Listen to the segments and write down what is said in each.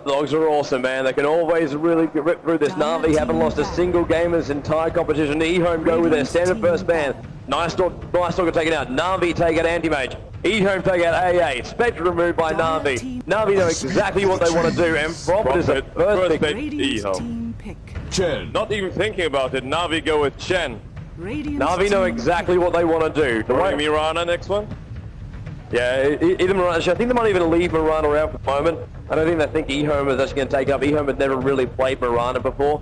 Dogs are awesome, man. They can always really rip through this. NaVi haven't lost a single game in this entire competition. EHOME go with their standard first man. Nice dog taken out. NaVi take out Anti-Mage. EHOME take out AA. Spectre removed by NaVi. NaVi know exactly what they want to do, and Profit is the first pick. EHOME. Chen. Not even thinking about it. NaVi go with Chen. NaVi know exactly what they want to do. The right Mirana next one? Yeah, either Mirana. I think they might even leave Mirana out for the moment. I don't think EHOME is actually going to take up. EHOME had never really played Mirana before.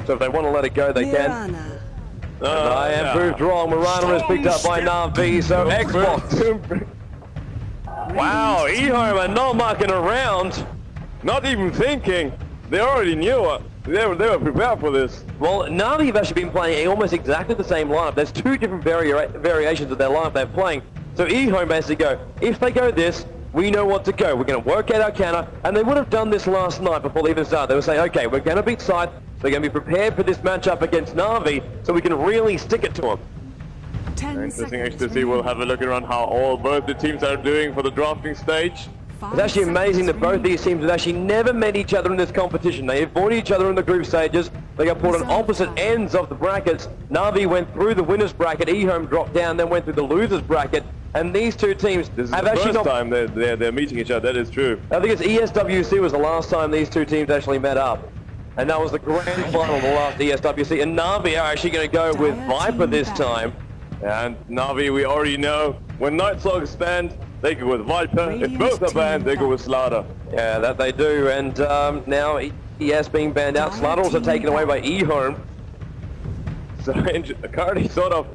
So if they want to let it go, they can. I am proved wrong. Mirana is picked up by NaVi, so Xbox. Wow, EHOME are not mucking around. Not even thinking. They already knew it. They were prepared for this. Well, NaVi have actually been playing almost exactly the same lineup. There's two different variations of their lineup they're playing. So EHOME basically go, if they go this, we know what to go. We're going to work out our counter, and they would have done this last night before they even started. They would say, okay, we're going to beat Side, so we're going to be prepared for this matchup against NaVi, so we can really stick it to them. Interesting actually to see. We'll have a look around how both the teams are doing for the drafting stage. It's actually amazing that both these teams have actually never met each other in this competition. They avoid each other in the group stages. They got put on opposite ends of the brackets. NaVi went through the winners bracket. EHOME dropped down, then went through the losers bracket. And these two teams have actually not... This is the first time they're meeting each other. That is true. I think it's ESWC was the last time these two teams actually met up. And that was the grand final of the last ESWC. And NaVi are actually going to go with Viper this time. And NaVi, we already know, when Nightslug is banned, they go with Viper. If both are banned, they go with Slaughter. Yeah, that they do. And now ES being banned out. Slaughter also taken away by EHOME. So currently sort of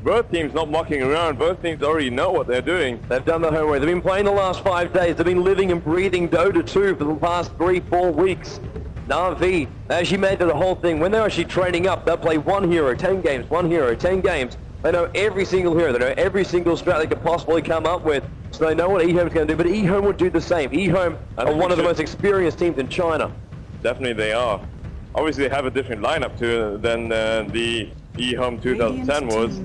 both teams not mucking around. Both teams already know what they're doing. They've done the homework. They've been playing the last 5 days. They've been living and breathing Dota 2 for the past 3-4 weeks. NaVi, they actually made the whole thing. When they're actually training up, they'll play one hero, 10 games, one hero, 10 games. They know every single hero. They know every single strat they could possibly come up with. So they know what EHOME's going to do, but EHOME would do the same. EHOME are one of the most experienced teams in China. Definitely they are. Obviously they have a different lineup than the EHOME 2010 was.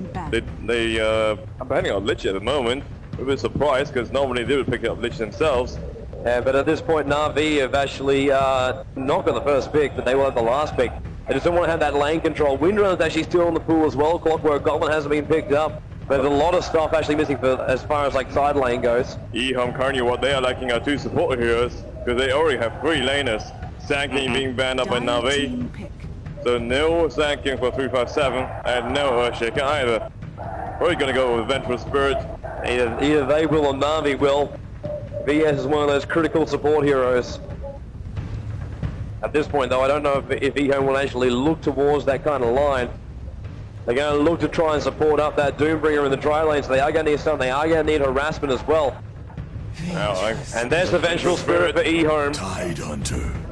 They are banning on Lich at the moment. It was a surprise because normally they would pick up Lich themselves. Yeah, but at this point NaVi have actually not got the first pick, but they will have the last pick. They just don't want to have that lane control. Windrunner's actually still in the pool as well. Clockwork Goblin hasn't been picked up. But there's a lot of stuff actually missing for as far as like side lane goes. EHOME currently what they are lacking are 2 support heroes because they already have 3 laners. Sanking being banned up by NaVi. So no Sanking for 357 and no Earthshaker either. We're going to go with Vengeful Spirit. Either they will or NaVi will. VS is one of those critical support heroes. At this point though, I don't know if EHOME will actually look towards that kind of line. They're going to look to try and support up that Doombringer in the dry lane, so they are going to need something. They are going to need harassment as well. And there's the Vengeful Spirit for EHOME.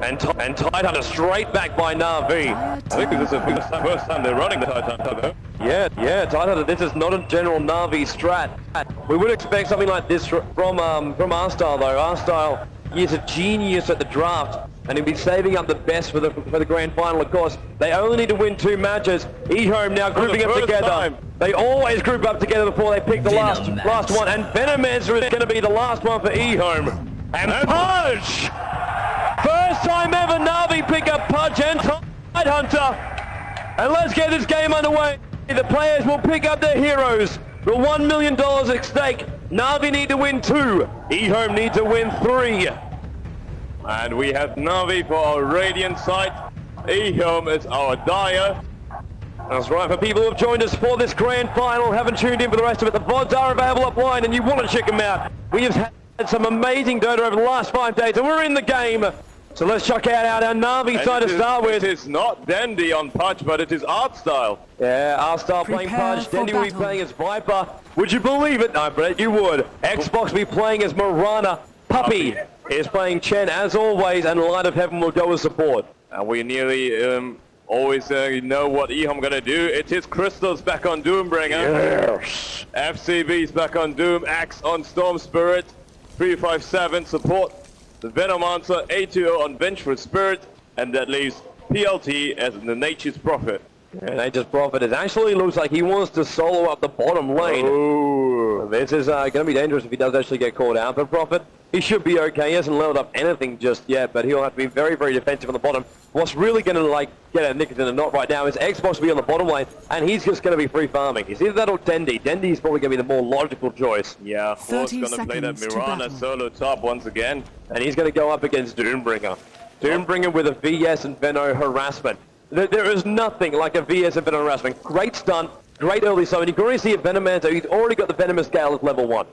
And Tidehunter straight back by NaVi. I think this is the first time they're running the Tidehunter. Yeah, Tidehunter, this is not a general NaVi strat. We would expect something like this from Allstars though. Allstars is a genius at the draft. And he'll be saving up the best for the grand final, of course. They only need to win 2 matches. EHOME now grouping up together. They always group up together before they pick the last one. And Venomancer is going to be the last one for EHOME. And Pudge! First time ever NaVi pick up Pudge and Tidehunter. And let's get this game underway. The players will pick up their heroes. The $1 million at stake. NaVi need to win 2. EHOME need to win 3. And we have NaVi for our Radiant side. EHOME is our Dire. That's right, for people who have joined us for this grand final, haven't tuned in for the rest of it, the VODs are available offline and you want to check them out. We have had some amazing Dota over the last 5 days and we're in the game. So let's check out our NaVi side to start with. It is not Dendy on Pudge, but it is Artstyle. Yeah, Artstyle playing Pudge, Dendy will be playing as Viper. Would you believe it? I bet you would. Xbox will be playing as Mirana. Puppy is playing Chen as always, and Light of Heaven will go as support. And we nearly always know what EHOME gonna do. It is Crystal's back on Doombringer. Yes. FCB's back on Doom. Axe on Storm Spirit. 357 support the Venomancer. A2O on Vengeful Spirit, and that leaves PLT as the Nature's Prophet. And Nature's Prophet, it actually looks like he wants to solo up the bottom lane. Oh. This is going to be dangerous if he does actually get caught out, but Prophet He should be okay. He hasn't leveled up anything just yet, but he'll have to be very, very defensive on the bottom. What's really going to like get a nick in the knot right now is Xbox will be on the bottom lane, and he's just going to be free farming. It's either that or Dendi. Dendi is probably going to be the more logical choice. Yeah, Hor's going to play that Mirana solo top once again. And he's going to go up against Doombringer. Doombringer with a VS and Veno harassment. There is nothing like a VS and Veno harassment. Great stunt, great early summon. You can already see a Venomancer. He's already got the Venomous Gale at level 1.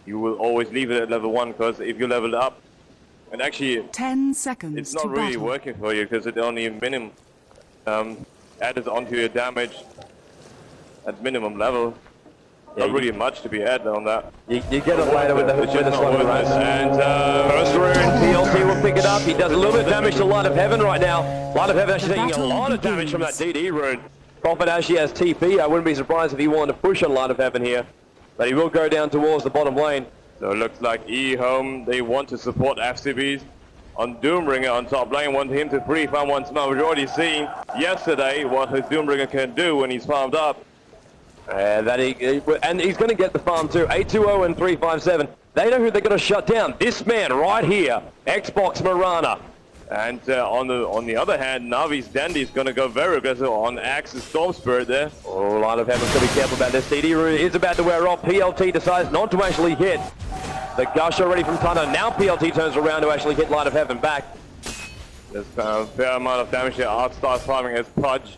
You will always leave it at level 1, because if you level up, and actually 10 seconds it's not really working for you, because it only minimum adds onto your damage at minimum level. Yeah, not really much to be added on that. You get it later with the slug rise. And first rune, PLT will pick it up. He does a little bit of damage to Light of Heaven right now. Light of Heaven actually taking a lot of damage from that DD rune. Prophet actually has TP. I wouldn't be surprised if he wanted to push on Light of Heaven here. But he will go down towards the bottom lane. So it looks like EHOME, they want to support FCBs on Doombringer on top lane, want him to free farm once more. We've already seen yesterday what his Doombringer can do when he's farmed up. And he's going to get the farm too. 820 and 357. They know who they're going to shut down. This man right here, Xbox Mirana. And on the other hand, NaVi's Dendi is going to go very aggressive on Axe's Storm Spirit there. Oh, Light of Heaven's going to be careful about this. CD rune is about to wear off. PLT decides not to actually hit. The gush already from Thunder. Now PLT turns around to actually hit Light of Heaven back. There's a fair amount of damage here. Allstars farming as Pudge.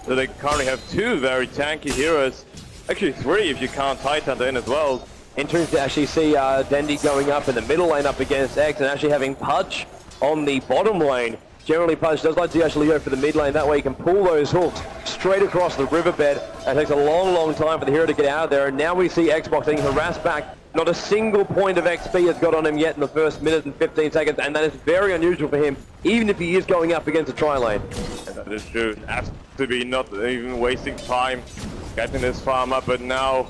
So they currently have 2 very tanky heroes. Actually 3 if you count Tidehunter in as well. Interesting to actually see Dendi going up in the middle lane up against X and actually having Pudge on the bottom lane. Generally, Pudge does like to actually go for the mid lane. That way he can pull those hooks straight across the riverbed. It takes a long, long time for the hero to get out of there. And now we see Xbox getting harassed back. Not a single point of XP has got on him yet in the first minute and 15 seconds. And that is very unusual for him, even if he is going up against a tri-lane. And that is true. Has to be not even wasting time getting this farm up. But now,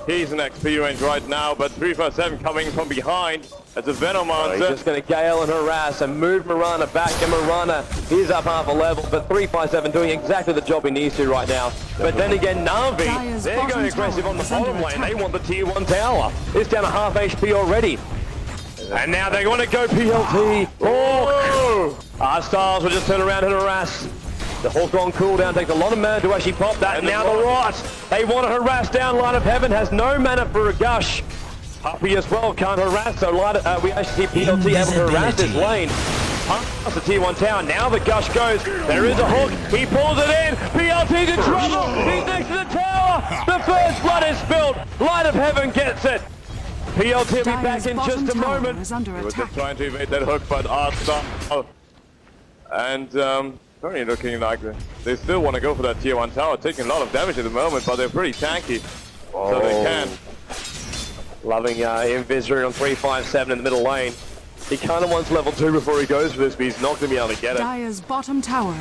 he's in XP range right now. But 357 coming from behind. As a Venomancer. He's just going to gale and harass and move Mirana back, and Mirana is up half a level, but 357 doing exactly the job he needs to right now. But then again, NaVi, they're going aggressive on the bottom lane. They want the tier 1 tower. It's down to half HP already. And now they want to go PLT. Oh! Allstars will just turn around and harass. The Hulk on cooldown takes a lot of mana to actually pop that. And now the Rot. They want to harass down. Light of Heaven has no mana for a gush. Puppy as well can't harass, so we actually see PLT able to harass this lane. Past the tier 1 tower, now the gush goes, there is a hook, he pulls it in, PLT's in trouble, he's next to the tower, the first blood is spilled, Light of Heaven gets it. PLT will be back in just a moment. He was just trying to evade that hook, but Allstars, and very looking like they still want to go for that tier 1 tower, taking a lot of damage at the moment, but they're pretty tanky, so they can. Loving Invisor on 357 in the middle lane. He kind of wants level 2 before he goes for this, but he's not going to be able to get it. Dire's bottom tower.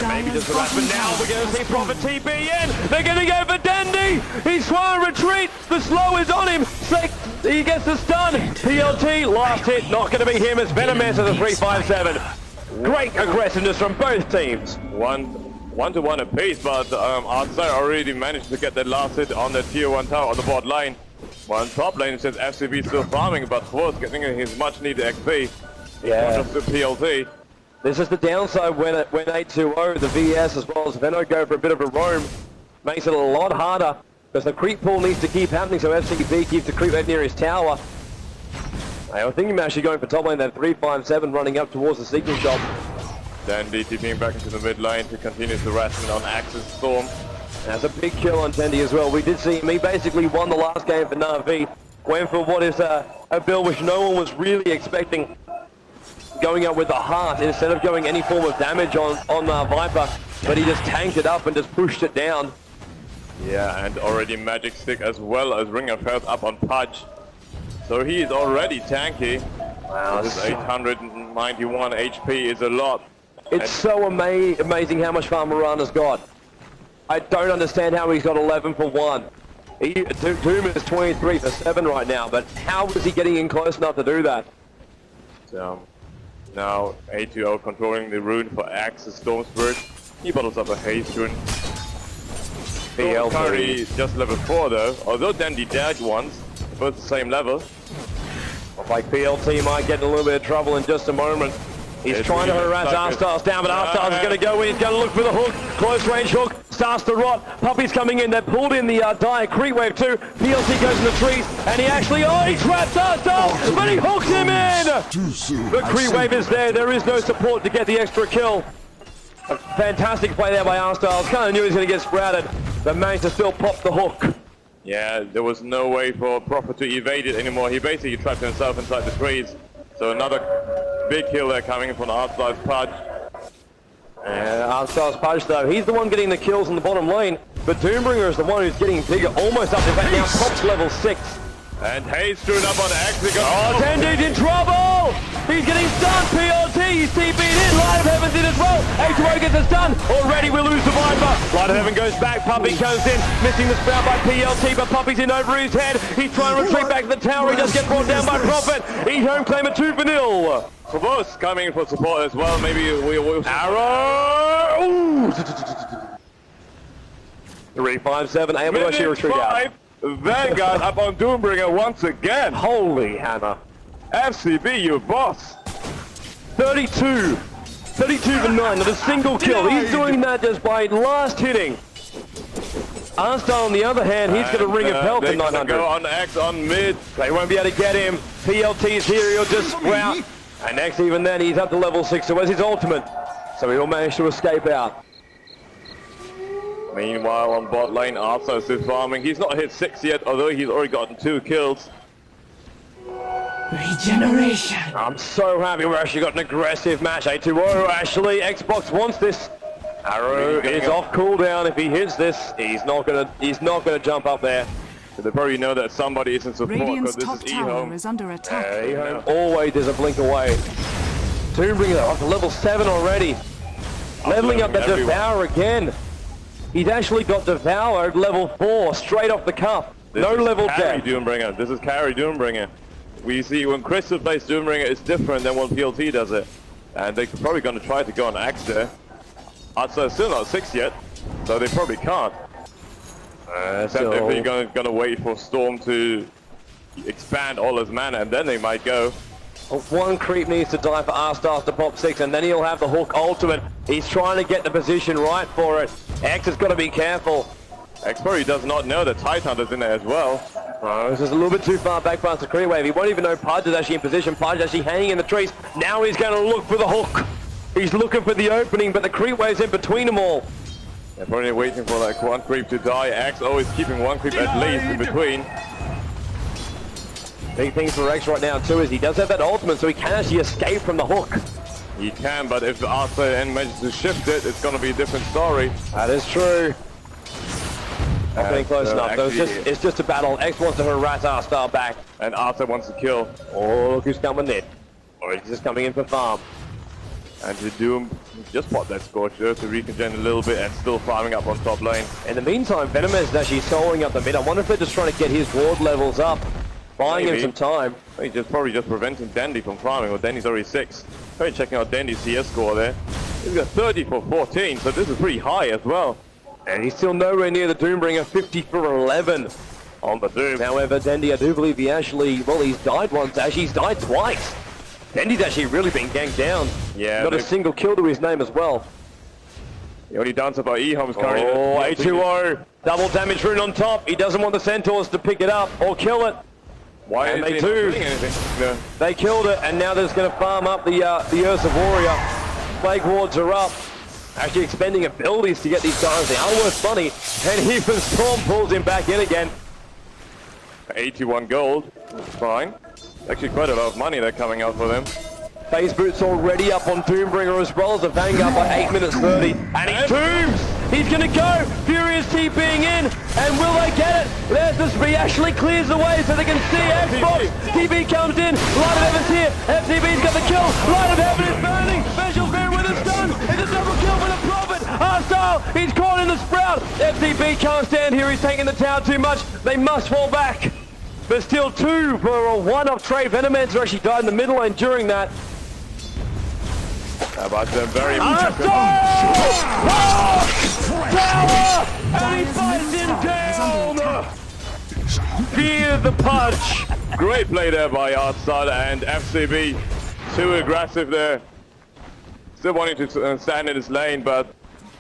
Maybe just harassment now. We're going to see Prophet TP in. They're going to go for Dendi. He's swung a retreat. The slow is on him. He gets the stun. PLT, last hit. Not going to be him as Venomancer the 357. Great aggressiveness from both teams. One to one apiece, but Allstars already managed to get that last hit on the tier 1 tower on the bot lane. One top lane says FCB still farming, but Hor's getting his much needed XP. Yeah. Just the PLT. This is the downside when 820, the VS as well as Veno go for a bit of a roam. Makes it a lot harder because the creep pool needs to keep happening, so FCB keeps the creep right near his tower. I think I'm actually going for top lane, that 357 running up towards the signal shop. Then DTPing back into the mid lane to continue the harassment on Axe's Storm. That's a big kill on Dendi as well. We did see him. He basically won the last game for NaVi. Went for what is a build which no one was really expecting. Going out with the heart instead of going any form of damage on Viper. But he just tanked it up and just pushed it down. Yeah, and already Magic Stick as well as Ring of Health up on Pudge. So he is already tanky. Wow, this 891 HP is a lot. It's so amazing how much farm Mirana's got. I don't understand how he's got 11 for 1. Doom is 23 for 7 right now, but how was he getting in close enough to do that? So, now 820 controlling the rune for Axe's Storm Spirit. He bottles up a haste rune. Currently just level 4 though, although Dendi died once, both the same level. Like PLT might get in a little bit of trouble in just a moment. He's trying to harass Allstars down, but Allstars is going to go in. He's going to look for the hook. Close range hook. Starts to rot. Puppy's coming in. They've pulled in the dire creep wave too. PLT goes in the trees, and he actually, he traps Allstars, but he hooks him in! The creep wave is there. There is no support to get the extra kill. A fantastic play there by Allstars. Kind of knew he was going to get sprouted, but managed to still pop the hook. Yeah, there was no way for Prophet to evade it anymore. He basically trapped himself inside the trees. So another big kill there coming from Allstars Pudge. And Allstars Pudge though, he's the one getting the kills in the bottom lane, but Doombringer is the one who's getting bigger, almost up to that now tops level 6. And Hayes threw it up on X. Oh, Dendy's in trouble! He's getting stunned, PLT, he's TP'd in, Light of Heaven's in as well. H2O gets a stun, already we lose the Viper. Light of Heaven goes back, Puppy comes in, missing the sprout by PLT, but Puppy's in over his head. He's trying to retreat back to the tower, he does get brought down by Prophet. EHOME claim a 2-0. Provos coming for support as well, maybe we'll... Arrow! 3-5-7, able to actually retreat out. Vanguard up on Doombringer once again. Holy hammer. FCB, you boss. 32 for 9, not a single kill. He's doing that just by last hitting. Allstars on the other hand, he's going to ring a pelt to 900. Go on X on mid. They won't be able to get him. PLT's here, he'll just sprout. And X even then, he's up to level 6, so where's his ultimate? So he'll manage to escape out. Meanwhile, on bot lane, Allstars is still farming. He's not hit 6 yet, although he's already gotten 2 kills. Regeneration. I'm so happy we actually got an aggressive match. A2O actually, Xbox wants this. Arrow is off cooldown. If he hits this, he's not gonna jump up there. So they probably know that somebody is in support because this is EHOME. Is under attack. EHOME always is a blink away. Doombringer up to level 7 already. Leveling up that Devour again. He's actually got Devoured level 4 straight off the cuff. No level 10. Doombringer. This is carry Doombringer. We see when Crystal plays Doombringer, it's different than when PLT does it. And they're probably going to try to go on Axe there. Allstars still not 6 yet, so they probably can't. Except if they're going to wait for Storm to expand all his mana, and then they might go. One creep needs to die for Allstars to pop 6, and then he'll have the hook ultimate. He's trying to get the position right for it. X has got to be careful. X probably does not know that Tidehunter's in there as well. Oh, this is a little bit too far back past the creep wave. He won't even know Pudge is actually in position. Pudge actually hanging in the trees. Now he's going to look for the hook. He's looking for the opening, but the creep wave's in between them all. They're probably waiting for like one creep to die. X always keeping one creep at least in between. Big things for X right now too is he does have that ultimate, so he can actually escape from the hook. He can, but if the Allstars manages to shift it, it's going to be a different story. That is true. Not getting close enough. So it's just a battle. X wants to harass Allstars back. And Allstars wants to kill. Oh, look who's coming in. Or he's just coming in for farm. And to Doom just pop that Scorch Earth to regen a little bit and still farming up on top lane. In the meantime, Venomous is actually soloing up the mid. I wonder if they're just trying to get his ward levels up. Buying him some time. He's probably just preventing Dandy from farming. Well, Dandy's already 6. Probably checking out Dandy's CS score there. He's got 30 for 14, so this is pretty high as well. And he's still nowhere near the Doombringer, 50 for 11 on the Doom. However, Dandy, I do believe he actually, well, he's died once. Actually, he's died twice. Dandy's actually really been ganked down. Yeah. Got a single kill to his name as well. The only downside about EHOME's currently... Oh, A2O. Double damage rune on top. He doesn't want the Centaurs to pick it up or kill it. Why and they do. No. They killed it, and now they're just going to farm up the Ursa Warrior. Plague wards are up. Actually expending abilities to get these guys the Alworth money, and even Storm pulls him back in again. 81 gold, fine. Actually quite a lot of money they're coming out for them. Phase Boot's already up on Doombringer as well as the Vanguard by 8 minutes 30. And he tombs! He's gonna go! Furious TPing in, and will they get it? There's the spree, actually clears the way so they can see Xbox. TP comes in, Light of Heaven's here, FTB's got the kill, Light of Heaven is burning, Visual Bear with a stun, it's a double kill for the Prophet, Allstars, he's caught in the sprout, FTB can't stand here, he's taking the tower too much, they must fall back. But still 2 for a 1 off trade. Venomans actually died in the middle lane during that. How about them very Tower! And he fights him down! Fear the Pudge! Great play there by Allstars and FCB. Too aggressive there. Still wanting to stand in his lane, but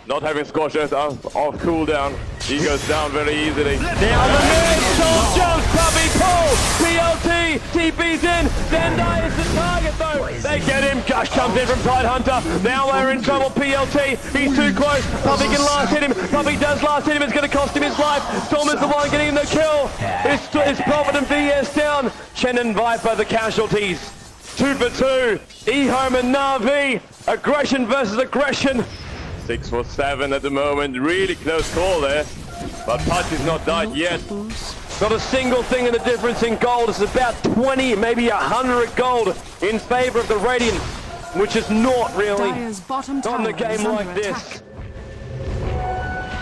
not having scorchers off cooldown. He goes down very easily. Down the mid, Soul jumps, Puppy pull, PLT, TP's in, Zendai is the target though. They get him, Gush comes in from Tidehunter. Now they're in trouble, PLT, he's too close, Puppy can last hit him, Puppy does last hit him, it's going to cost him his life. Storm is the one getting the kill. It's Prophet and VS down. Chen and Viper the casualties. 2 for 2, EHOME and NaVi, aggression versus aggression. 6 for 7 at the moment, really close call there, but Pudge is not died yet. Not a single thing in the difference in gold. It's about 20, maybe 100 gold in favor of the Radiant, which is not really on the game like this.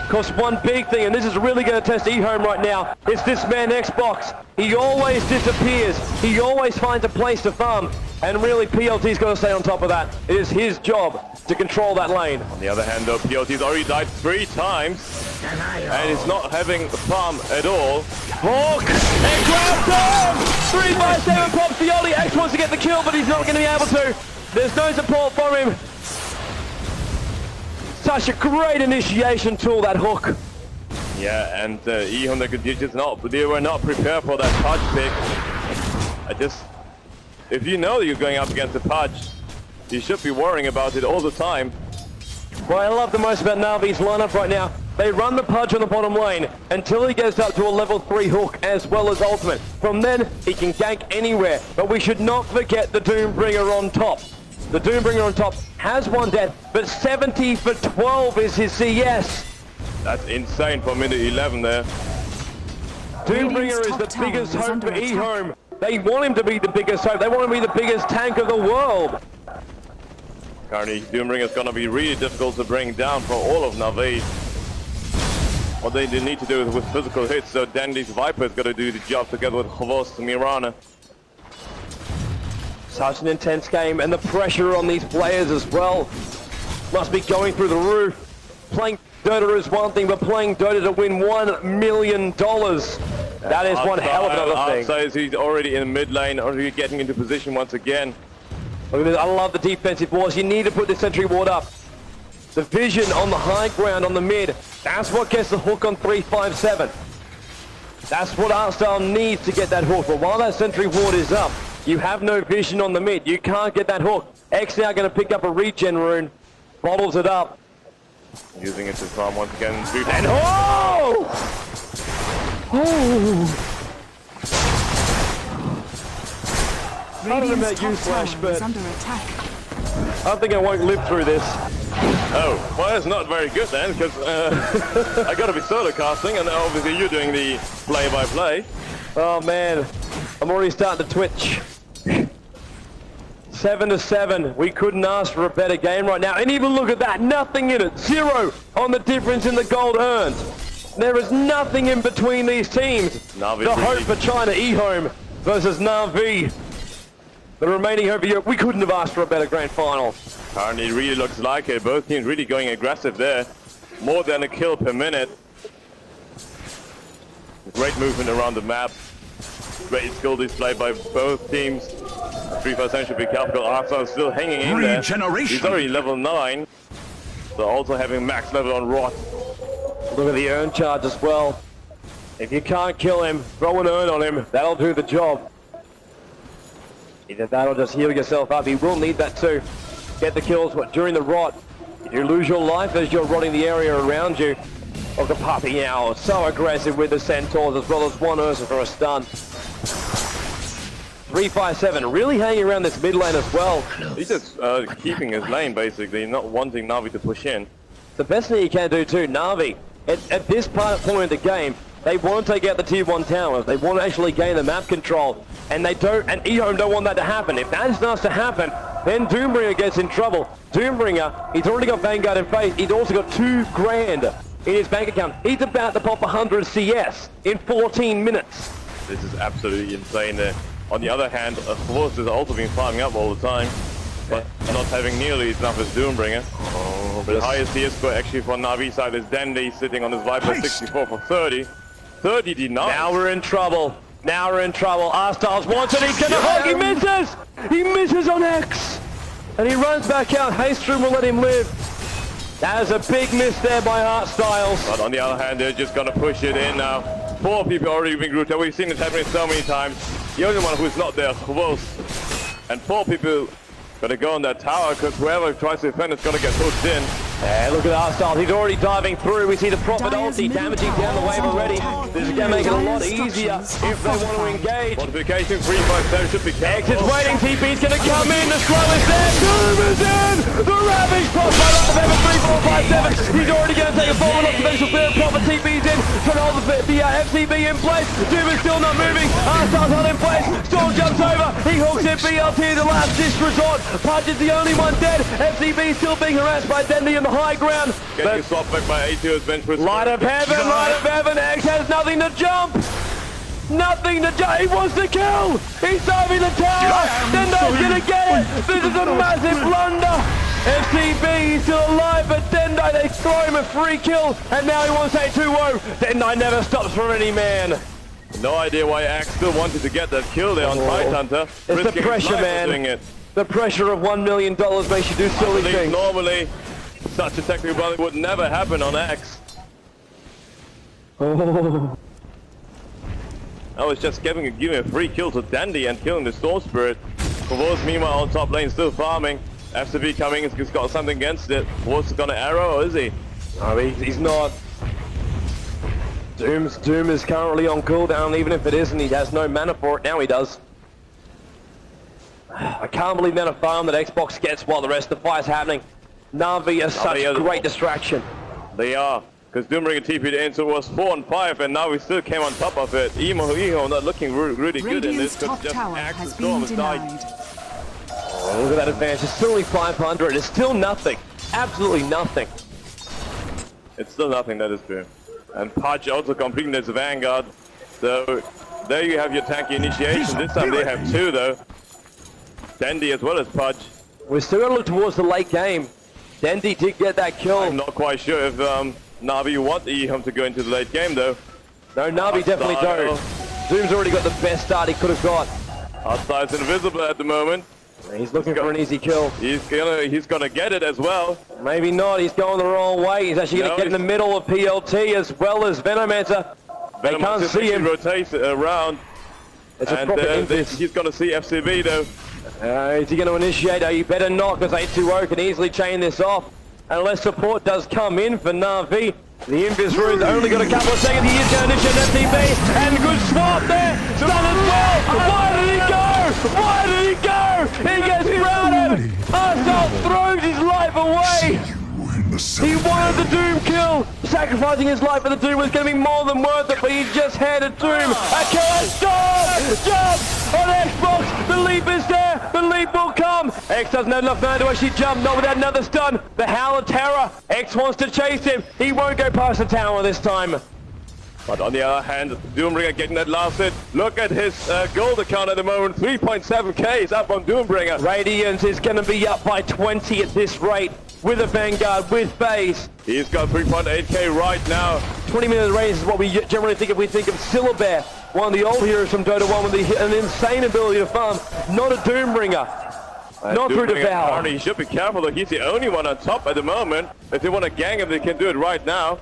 Of course, one big thing, and this is really going to test EHOME right now, is this man Xbox. He always disappears. He always finds a place to farm. And really, PLT's got to stay on top of that. It is his job to control that lane. On the other hand, though, PLT's already died 3 times. And he's not having a farm at all. Hawk! And grabs him! 3 by 7 pops the Oli. X wants to get the kill, but he's not going to be able to. There's no support for him. Such a great initiation tool, that hook. Yeah, and EHOME, they were not prepared for that Pudge pick. If you know you're going up against a Pudge, you should be worrying about it all the time. What I love the most about NaVi's lineup right now, they run the Pudge on the bottom lane until he gets up to a level 3 hook as well as ultimate. From then, he can gank anywhere, but we should not forget the Doombringer on top. The Doombringer on top has 1 death, but 70 for 12 is his CS. That's insane for minute 11 there. Doombringer is the biggest hope for EHOME. They want him to be the biggest hope. They want him to be the biggest tank of the world. Currently, Doombringer is going to be really difficult to bring down for all of NaVi. What they need to do is with physical hits, so Dandy's Viper is going to do the job together with Hvost and Mirana. Such an intense game, and the pressure on these players as well must be going through the roof. Playing Dota is one thing, but playing Dota to win $1 million, that is one hell of another thing. Allstars, he's already in mid lane, already getting into position once again. Look at this, I love the defensive walls. You need to put the sentry ward up. The vision on the high ground on the mid, that's what gets the hook on 357. That's what Allstars needs to get that hook. But while that sentry ward is up, you have no vision on the mid. You can't get that hook. X now going to pick up a regen rune, bottles it up. Using it to farm once again. And oh! Oh! I don't know about you, Flash, but I think I won't live through this. Oh, well, that's not very good then, because I got to be solo casting, and obviously you're doing the play-by-play. Oh man, I'm already starting to twitch. 7-7. We couldn't ask for a better game right now. And even look at that, nothing in it. 0 on the difference in the gold earned. There is nothing in between these teams. NaVi the hope for China, EHOME versus NaVi. The remaining hope for Europe. We couldn't have asked for a better grand final. Currently really looks like it. Both teams really going aggressive there. More than a kill per minute. Great movement around the map. Great skill display by both teams. 3% should be careful. Allstars still hanging in there. He's already level 9. So also having max level on Rot. Look at the urn charge as well. If you can't kill him, throw an urn on him. That'll do the job. Either that or just heal yourself up. He will need that too. Get the kills during the rot. You lose your life as you're rotting the area around you. Look at Puppy now. So aggressive with the Centaurs as well as 1 Ursa for a stun. 357, really hanging around this mid lane as well. He's just keeping his lane basically, not wanting NaVi to push in. The best thing you can do too, NaVi, at this point of the game, they want to take out the tier 1 towers. They want to actually gain the map control. And they don't, and EHOME don't want that to happen. If that starts to happen, then Doombringer gets in trouble. Doombringer, he's already got Vanguard in face. He's also got $2 grand in his bank account. He's about to pop 100 CS in 14 minutes. This is absolutely insane there. On the other hand, Hvost has also been farming up all the time, but not having nearly enough as Doombringer. The highest CS score actually for NaVi side is Dandy, sitting on his Viper 64 for 30. 30 denied. Now we're in trouble. Now we're in trouble. Allstars wants it. He's going to hug. He misses. He misses on X. And he runs back out. Haystrom will let him live. That is a big miss there by Allstars. But on the other hand, they're just going to push it in now. 4 people already being grouped. We've seen it happening so many times. The only one who's not there, Wolf. And 4 people going to go on that tower because whoever tries to defend is going to get hooked in. Yeah, look at Allstars. He's already diving through. We see the Prophet ulti damaging down the wave already. This is going to make it a lot easier if they want to engage. Modification 357 should be careful. X is waiting. TP's going to come in. The slow is there. Doom is in. The Ravage Prophet up ever 3, 4, 5, 7. He's already going to take a forward observation clear. Prophet TP's in. Trying to hold the FCB in place. Doom is still not moving. Allstars held in place. Storm jumps over. He hooks it. BLT the last ditch resort. Pudge is the only one dead. FCB still being harassed by Dendy in the high ground. Getting swapped back by A2's bench. Light of heaven, light of heaven. X has nothing to jump. Nothing to jump. He wants to kill. He's diving the tower. Dendo's going to get it. This is a massive blunder. FCB is still alive, but Dendai, they throw him a free kill, and now he wants a 2-0. Dendai never stops for any man. No idea why Axe still wanted to get that kill there on Fight Hunter. It's the pressure, man. The pressure of $1 million makes you do silly things. Normally, such a technical brother would never happen on Axe. Oh. I was just giving a free kill to Dandy and killing the Storm Spirit. Kavos meanwhile on top lane still farming. FCB coming, he's got something against it. What's gonna arrow, or is he? No, he's not. Doom is currently on cooldown, even if it isn't, he has no mana for it. Now he does. I can't believe the amount of farm that Xbox gets while the rest of the fight's happening. NaVi is such a great distraction. They are, because Doombringer TP'd in, so it was 4 and 5, and now we still came on top of it. EHOME not looking really good in this, because just Axe's Storm has died. Oh, look at that advantage. It's still only 500. It's still nothing. Absolutely nothing. It's still nothing, that is true. And Pudge also completing this Vanguard. So there you have your tanky initiation. This time they have 2 though. Dandy as well as Pudge. We're still going to look towards the late game. Dandy did get that kill. I'm not quite sure if NaVi want EHOME to go into the late game though. No, NaVi definitely don't. Doom's already got the best start he could have got. Allstars is invisible at the moment. He's looking for an easy kill. He's gonna get it as well. Maybe not. He's going the wrong way. He's actually going to get in the middle of PLT as well as Venomancer. They can't see him. Rotates around. It's a proper he's going to see FCB though. Is he going to initiate? He better not, because A2O can easily chain this off. Unless support does come in for NaVi. The Invis Rune's only got a couple of seconds. He is going to initiate FCB. And good swap there. Stun as well. Why did he go? Why did he go? He gets routed. Allstars throws his life away. He wanted the Doom kill. Sacrificing his life for the Doom was going to be more than worth it, but he just handed Doom a kill and stop! Jump on Xbox. The leap is there. The leap will come. X doesn't have enough mana to actually jump, not without another stun. The Howl of Terror. X wants to chase him. He won't go past the tower this time. But on the other hand, Doombringer getting that last hit. Look at his gold account at the moment. 3.7k is up on Doombringer. Radiance is going to be up by 20 at this rate. With a Vanguard, with phase. He's got 3.8k right now. 20-minute range is what we generally think if we think of Syllabear, one of the old heroes from Dota 1 with an insane ability to farm. Not a Doombringer. Not through Devour. He should be careful though. He's the only one on top at the moment. If they want to gang him, they can do it right now.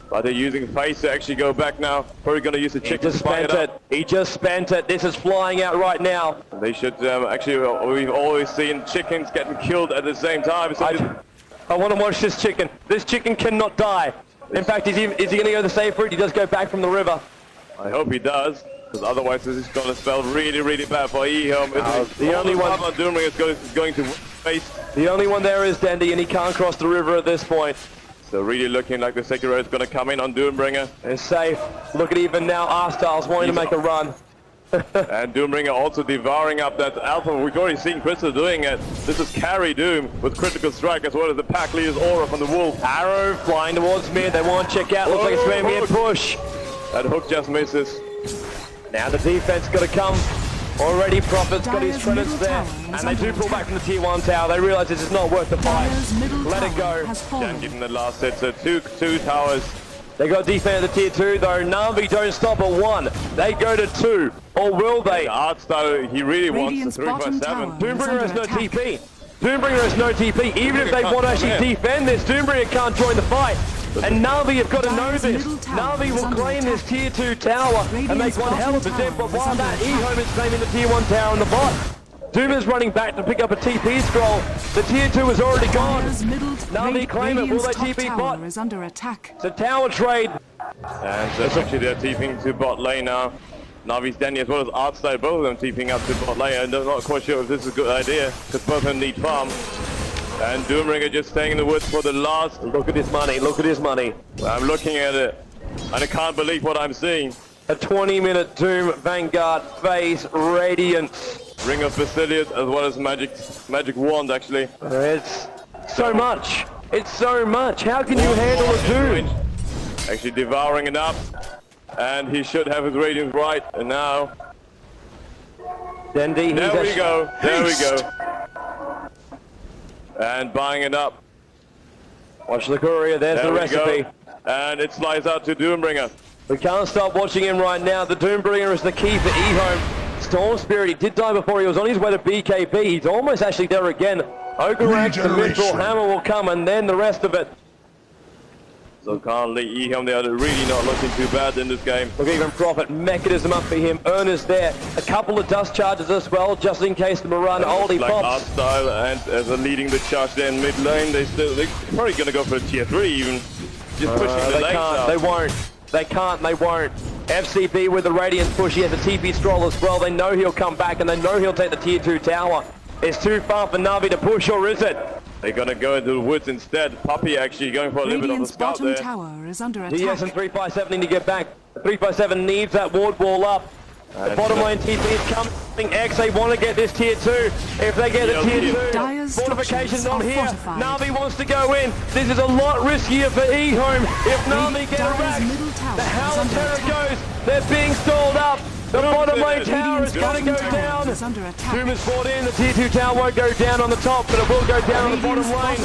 But they're using phase to actually go back now. Probably going to use the chicken to spent it. He just spent it. This is flying out right now. They should actually. We've always seen chickens getting killed at the same time. So I want to watch this chicken. This chicken cannot die. In fact, is he going to go the safe route? He does go back from the river. I hope he does, because otherwise this is going to spell really, really bad for EHOME. The only one on Doombringer is going to face. The only one there is Dandy, and he can't cross the river at this point. So really looking like the Sekiro is going to come in on Doombringer. It's safe. Look at even now, Allstars wanting to make a run. And Doombringer also devouring up that Alpha. We've already seen Crystal doing it. This is carry Doom with critical strike as well as the pack leader's aura from the Wolf. Arrow flying towards mid. They want to check out. Looks like it's going to be a push. That hook just misses. Now the defense got to come. Already Prophet's got his credits there. And they do pull back from the tier 1 tower. They realize this is not worth the fight. Let it go. Jan getting the last hit. So two towers. They got defense at the tier 2 though. NaVi don't stop at 1. They go to 2, or will they? Artstar, he really wants the Radiant's 357. Doombringer has no TP. Doombringer has no TP. Even if they want to actually defend this, Doombringer can't join the fight. And NaVi have got to know this. NaVi will claim this tier 2 tower and make one hell of a dip, but while that EHOME is claiming the tier 1 tower in the bot. Doom is running back to pick up a TP scroll. The tier 2 is already gone. NaVi claim it. Will they TP bot? Is under attack. It's a tower trade. And so actually they're TPing to bot lane now. NaVi's Danny as well as Artstar, both of them TPing up to bot lane. I'm not quite sure if this is a good idea, because both of them need farm. And Doombringer just staying in the woods for the last. Look at his money, look at his money. I'm looking at it, and I can't believe what I'm seeing. A 20-minute Doom Vanguard phase Radiance. Ring of Basilius as well as magic wand actually. It's so much. It's so much. How can you handle a Doom? Actually devouring it up. And he should have his radiance right. And now. Dendi, there we go. There we go. And buying it up. Watch the courier. There's the recipe. Go. And it slides out to Doombringer. We can't stop watching him right now. The Doombringer is the key for EHOME. Storm Spirit, he did die before he was on his way to BKB. He's almost actually there again. Ogre the Mithril Hammer will come, and then the rest of it. So currently EHOME, they are really not looking too bad in this game. Look, even Prophet, mechanism up for him. Earner's there. A couple of dust charges as well, just in case the Moran oldie like pops. Artstyle and as they're leading the charge there in mid lane, they're probably going to go for a tier 3 even. Just pushing the they can't, they won't. They can't, they won't. FCB with the Radiance push, he has a TP scroll as well. They know he'll come back and they know he'll take the tier 2 tower. It's too far for NaVi to push, or is it? They're gonna go into the woods instead. Puppy actually going for a little bit of a scout there. Tower is under attack. DS and 357 need to get back. 357 needs that ward wall up. The bottom lane TP is coming. X, they want to get this tier 2. If they get the tier 2, fortification's not here. NaVi wants to go in. This is a lot riskier for EHOME. If NaVi get a rack, the Howler Terror goes. They're being stalled up. The bottom lane tower is going to go down. Doom is brought in. The tier 2 tower won't go down on the top, but it will go down on the bottom lane.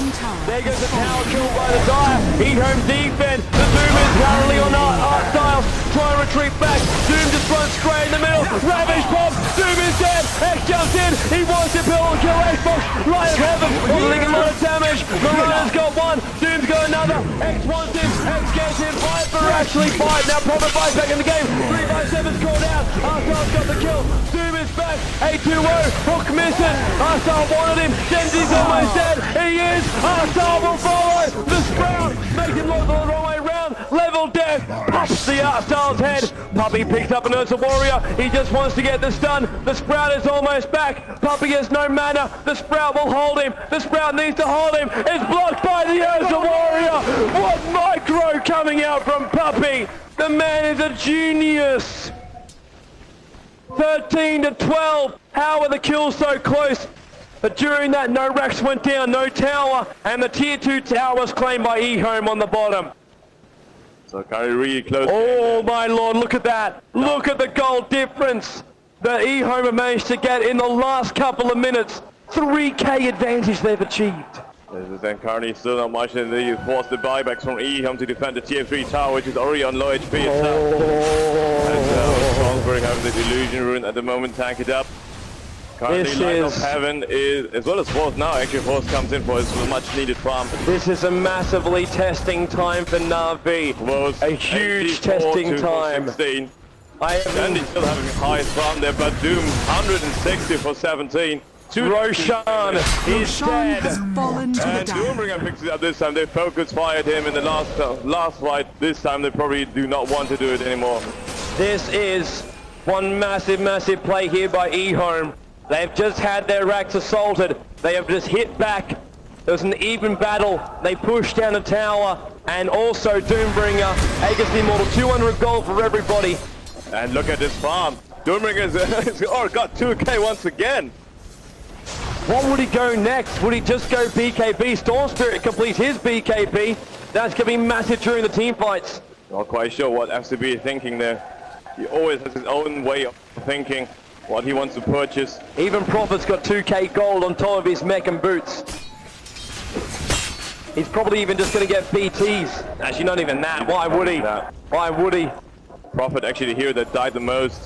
There goes the tower killed by the Dire. EHOME defense. The Doom is currently on Artstar. Try and retreat back. Doom just runs straight in the middle. Ravage pop. Doom is dead. X jumps in. He wants to kill Xbox. Light of Heaven. Dealing a lot of damage. Mariah's got one. Doom's got another. X wants him. X gets him. Viper actually fight. Now Prophet fights back in the game. 357's called out. Artstar's got the kill. Doom is back. 8-2-0. Hook misses. Artstar wanted him. Genji's almost dead. He is. Artstar will follow. The Sprout makes him look the wrong way round. Level death. Pops the Artstar's head. Puppy picks up an Ursa Warrior. He just wants to get the stun. The Sprout is almost back. Puppy has no mana. The Sprout will hold him. The Sprout needs to hold him. It's blocked by the Ursa Warrior. What micro coming out from Puppy. The man is a genius. 13-12. How are the kills so close? But during that, no racks went down, no tower, and the tier 2 tower was claimed by EHOME on the bottom. So currently really close. Oh my lord, look at that. Look at the goal difference that EHOME have managed to get in the last couple of minutes. 3k advantage they've achieved. And currently still not much, and they forced the buybacks from EHOME to defend the tier 3 tower, which is already on low HP itself. And Strongberg having the Delusion Rune at the moment, tank it up. Currently Light of Heaven is, as well as Force now, actually Force comes in for his much needed farm. This is a massively testing time for NaVi. A huge testing time. And he's still having the highest farm there, but Doom 160 for 17. Roshan is dead. And Doombringer picks it up this time. They focus fired him in the last fight. This time they probably do not want to do it anymore. This is one massive play here by EHOME. They've just had their racks assaulted. They have just hit back. There was an even battle. They pushed down a tower. And also Doombringer, Aegis the Immortal, 200 gold for everybody. And look at this farm. Doombringer's got 2k once again. What would he go next? Would he just go BKB? Storm Spirit completes his BKB. That's going to be massive during the team fights. Not quite sure what FCB is thinking there. He always has his own way of thinking what he wants to purchase. Even Prophet's got 2k gold on top of his mech and boots. He's probably even just going to get BTs. Actually, not even that. Why would he? Why would he? Prophet actually here that died the most.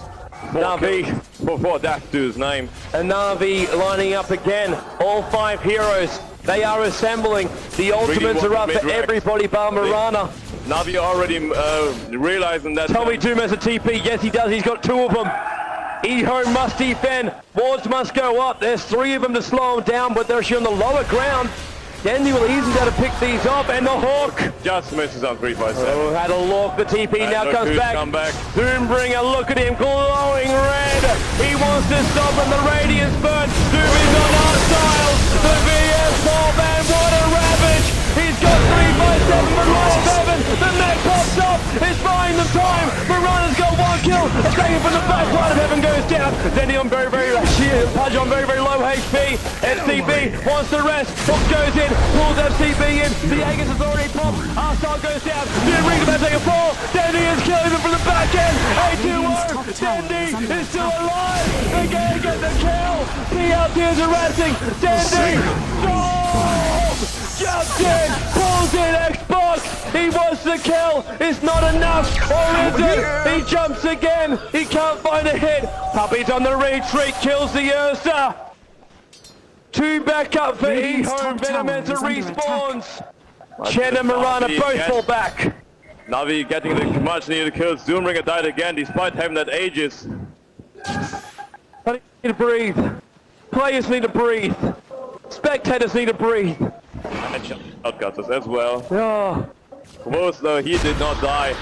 NaVi. For death to his name. And NaVi lining up again. All 5 heroes. They are assembling. The ultimates are up for everybody bar Mirana. NaVi already realizing that. Tommy Doom has a TP. Yes, he does. He's got 2 of them. EHOME must defend. Wards must go up. There's 3 of them to slow them down, but they're actually on the lower ground. Dandy will easily be able to pick these up, and the Hawk just misses on 357. Oh, had a look. The TP and now comes back. Doombringer, look at him, glowing red. He wants to stop him. The Radiance burn. Doom is on Allstars. The VS4 man, what a ravage. He's got 357 for life 7. The net pops up. It's buying them time. Mirana's got 1 kill. Attacking from the back line of Heaven goes down. Dandy on very Pudge on very low HP. FCB wants the rest. Hook goes in. Pulls FCB in. The Aegis has already popped. Allstar goes down. Doombringer about to take a fall. Dandy is killing him from the back end. 8-2-0. Dandy is still alive. They're going to get the kill. PLT is harassing. Dandy. No! Jumps in. Pulls in Xbox. He wants the kill. It's not enough. Or is it? He jumps again. He can't find a hit. Puppy's on the retreat. Kills the Ursa. 2 back up for EHOME. Venomenter respawns. Chen and Mirana both fall back. NaVi getting the much needed kills. Doombringer died again despite having that Aegis. I need to breathe. Players need to breathe. Spectators need to breathe. And outcutters as well. Oh. Close though, he did not die.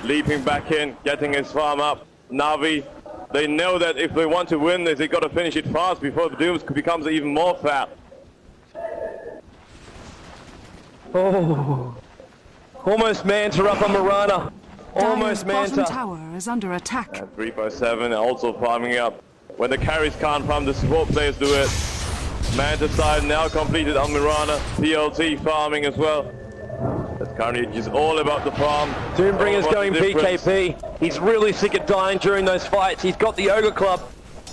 Leaping back in, getting his farm up. NaVi, they know that if they want to win this, they got to finish it fast before the Dooms becomes even more fat. Oh. Almost Manta up on Mirana. Almost Manta. Tower is under attack. 357 also farming up. When the carries can't farm, the support players do it. Manta side now completed on Mirana. PLT farming as well. That's currently just all about the farm. Doombringer's going PKP. He's really sick of dying during those fights. He's got the Ogre Club.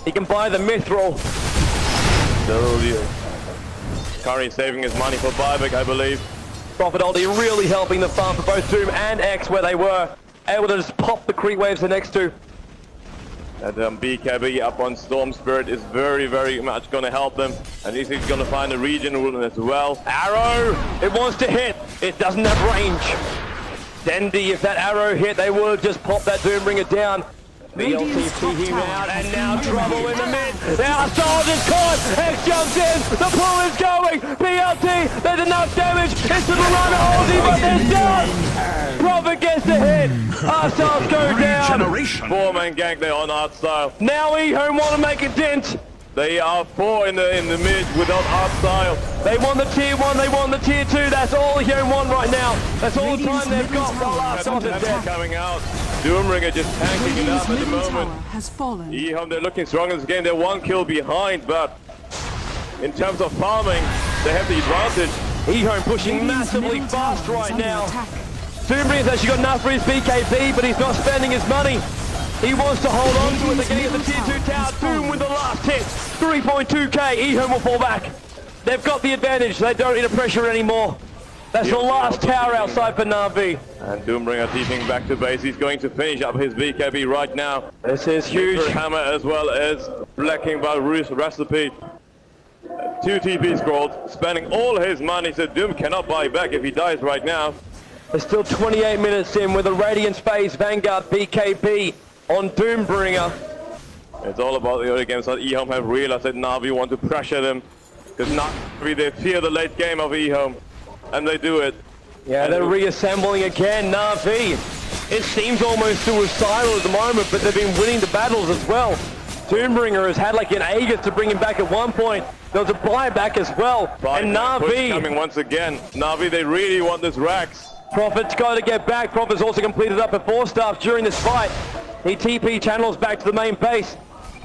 He can buy the Mithril. Currently saving his money for buyback, I believe. Prophet ulti really helping the farm for both Doom and X where they were. Able to just pop the creep waves the next 2. And BKB up on Storm Spirit is very much going to help them. And he's going to find a region as well. Arrow! It wants to hit. It doesn't have range. Dendi, if that arrow hit, they would have just popped that Doombringer down. BLT him out, and now trouble in the mid. Now Allstars is caught. X jumps in. The pull is going. BLT, there's enough damage. It's the Mirana ulti, but there's down. Prophet gets the hit. Allstars go down. 4-man gank there on Artstyle. Now EHOME want to make a dent. They are 4 in the mid without Artstyle. They want the tier 1, they want the tier 2. That's all EHOME want right now. That's all the time they've got. Allstars is dead. Coming out. Doombringer just tanking it up at the moment. Has fallen. EHOME, they're looking strong in this game. They're 1 kill behind, but in terms of farming, they have the advantage. EHOME pushing massively fast right now. Doombringer's actually got enough for his BKB, but he's not spending his money. He wants to hold on to it. They're getting at the tier 2 tower. Doom with the last hit. 3.2k. EHOME will fall back. They've got the advantage. They don't need to pressure anymore. That's the last tower outside for NaVi. And Doombringer teeping back to base. He's going to finish up his BKB right now. This is huge. Hammer as well as blacking by Recipe. 2 TP scrolled, spending all his money, so Doom cannot buy back if he dies right now. There's still 28 minutes in with a Radiance phase Vanguard BKB on Doombringer. It's all about the early game side. EHOME have realized that NaVi want to pressure them, because NaVi, they fear the late game of EHOME, and they do it. Yeah, they're reassembling again. NaVi, it seems almost suicidal at the moment, but they've been winning the battles as well. Doombringer has had like an Aegis to bring him back at one point. There was a buyback as well. And NaVi coming once again. NaVi, they really want this Rax. Prophet's got to get back. Prophet's also completed up at 4-star during this fight. He TP channels back to the main base.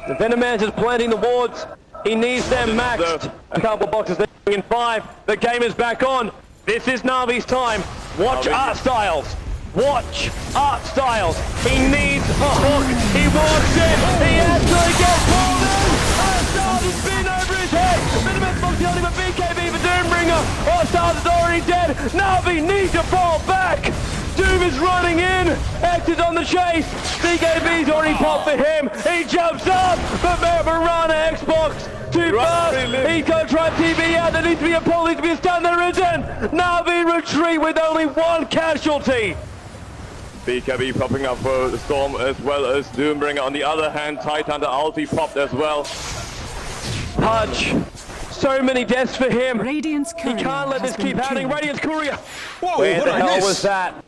The Venomancer is planting the wards. He needs them maxed. A couple boxes there in 5. The game is back on. This is NaVi's time. Watch Allstars. Watch Allstars. He needs a hook. He walks in. He actually gets pulled in. Allstars has been over his head. Minimus box the ultimate BKB for Doombringer. Allstars is already dead. NaVi needs to fall back. Doom Doom is running in. X is on the chase. BKB's already popped for him. He jumps up, but Marana Xbox too fast. He's going to try TV out. There needs to be a pull, needs to be a stun. There isn't. NaVi retreat with only one casualty. BKB popping up for the Storm as well as Doombringer. On the other hand, Titan, the ulti popped as well. Pudge. So many deaths for him. Radiant's He courier can't let has this been keep happening. killed. Radiant's courier. Whoa, Where what the did I hell miss? was that?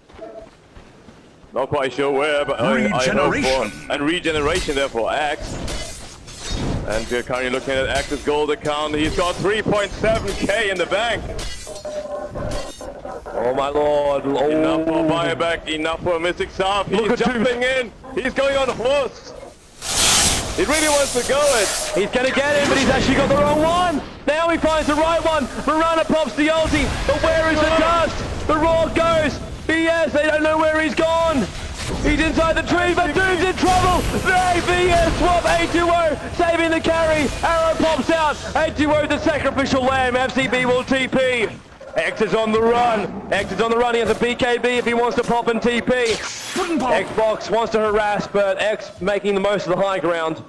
Not quite sure where, but I hope Regeneration. for. And regeneration there for X. And we're currently looking at X's gold account. He's got 3.7k in the bank. Oh my lord. Oh. Enough for buyback, enough for Mystic Staff. He's Look at jumping in. He's going on horse. He really wants to go it. He's going to get him, but he's actually got the wrong one. Now he finds the right one. Marana pops the ulti, but where is the dust? The roar goes. VS, they don't know where he's gone. He's inside the tree, but Doom's in trouble. VS swap, A2O, saving the carry. Arrow pops out. A2O, the sacrificial lamb. FCB will TP. X is on the run. X is on the run. He has a BKB if he wants to pop and TP. Xbox wants to harass, but X making the most of the high ground.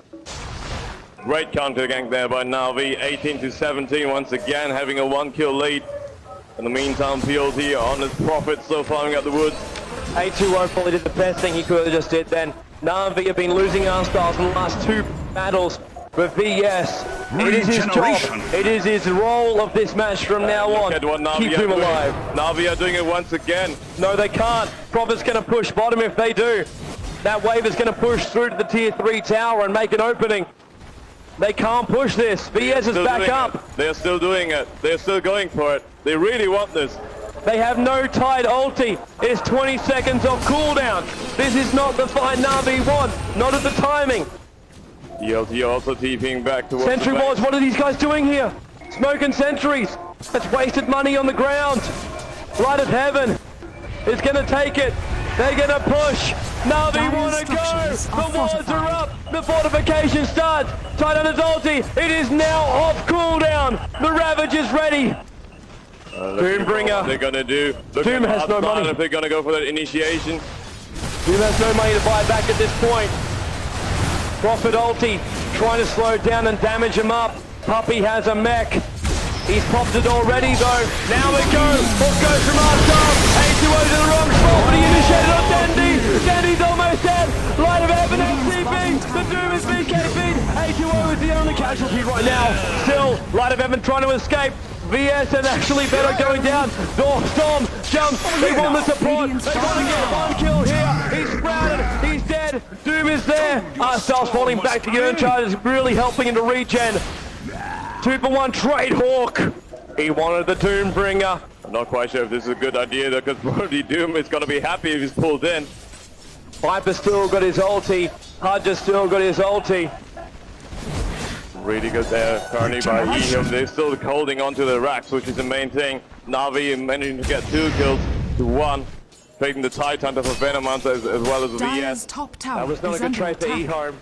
Great counter gank there by NaVi. 18-17 once again, having a 1-kill lead. In the meantime, PLT on his profit, still farming up the woods. A2O probably did the best thing he could have just did then. NaVi have been losing Allstars in the last 2 battles. But VS, it is his job. It is his role of this match from now on. Keep him alive. NaVi are doing it once again. No, they can't. Prophet's going to push bottom if they do. That wave is going to push through to the tier 3 tower and make an opening. They can't push this. VS is back up. They're still doing it. They're still going for it. They really want this. They have no tied ulti. It's 20 seconds of cooldown. This is not the fight NaVi want. Not at the timing. DLT also TPing back towards Sentry wards, what are these guys doing here? Smoking sentries. That's wasted money on the ground. Light of Heaven is going to take it. They're going to push. NaVi want to go. The wards are up. The fortification starts. Titan's ulti. It is now off cooldown. The Ravage is ready. Doombringer. What they're going to do. Doom has no money. If they're going to go for that initiation. Doom has no money to buy back at this point. Prophet ulti, trying to slow down and damage him up. Puppy has a mech. He's popped it already though. Now it goes. Hook goes from Allstars. A2O to the wrong spot, but he initiated on Dandy. Dandy's almost dead. Light of Heaven FCB. The Doom is BKB'd. A2O is the only casualty right now. Still, Light of Heaven trying to escape. VS and actually better going down. Storm jumps. They want the support. They want to get 1 kill here. He's sprouted. He's dead. Doom is there. Allstars falling back to Urn Charge is really helping him to regen. 2-for-1 trade Hawk. He wanted the Doombringer. I'm not quite sure if this is a good idea though, because probably Doom is going to be happy if he's pulled in. Viper's still got his ulti. Hudger's still got his ulti. Really good there, currently by EHOME. They're still holding on to the racks, which is the main thing. NaVi managing to get 2 kills to 1. Taking the Titan for Venomancer as well as the VS. Top tower That was not a good under trade for attack. EHOME.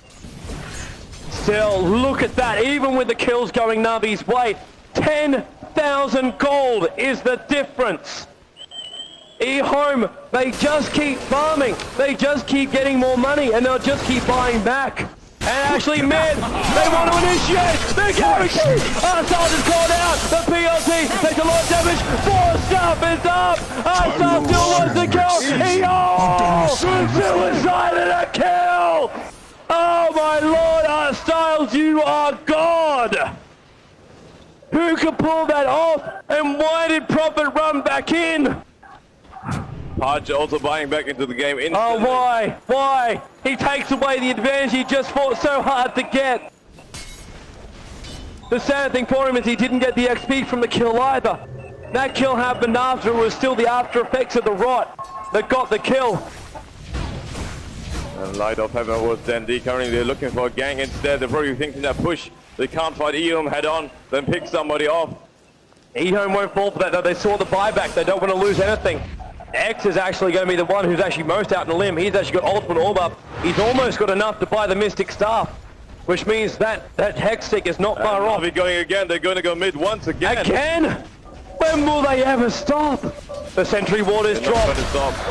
Still, look at that. Even with the kills going NaVi's way, 10,000 gold is the difference. EHOME, they just keep farming. They just keep getting more money, and they'll just keep buying back. And actually mid, they want to initiate, they're guaranteed! Allstars is called out, the PLT takes a lot of damage, 4 stuff is up! Allstars still wants to kill, suicide and a kill! Oh my lord, Allstars, you are God! Who could pull that off, and why did Prophet run back in? Pudge also buying back into the game instantly. Oh, why? Why? He takes away the advantage he just fought so hard to get. The sad thing for him is he didn't get the XP from the kill either. That kill happened after. It was still the after effects of the rot that got the kill. And Light of Heaven was Dandy. Currently they're looking for a gang instead. They're probably thinking that push. They can't fight EHOME head on, then pick somebody off. EHOME won't fall for that though. They saw the buyback. They don't want to lose anything. X is actually going to be the one who's actually most out in the limb. He's actually got ultimate orb up. He's almost got enough to buy the Mystic Staff, which means that Hex Stick is not far off. NaVi going again. They're going to go mid once again. Again? When will they ever stop? The sentry ward is dropped.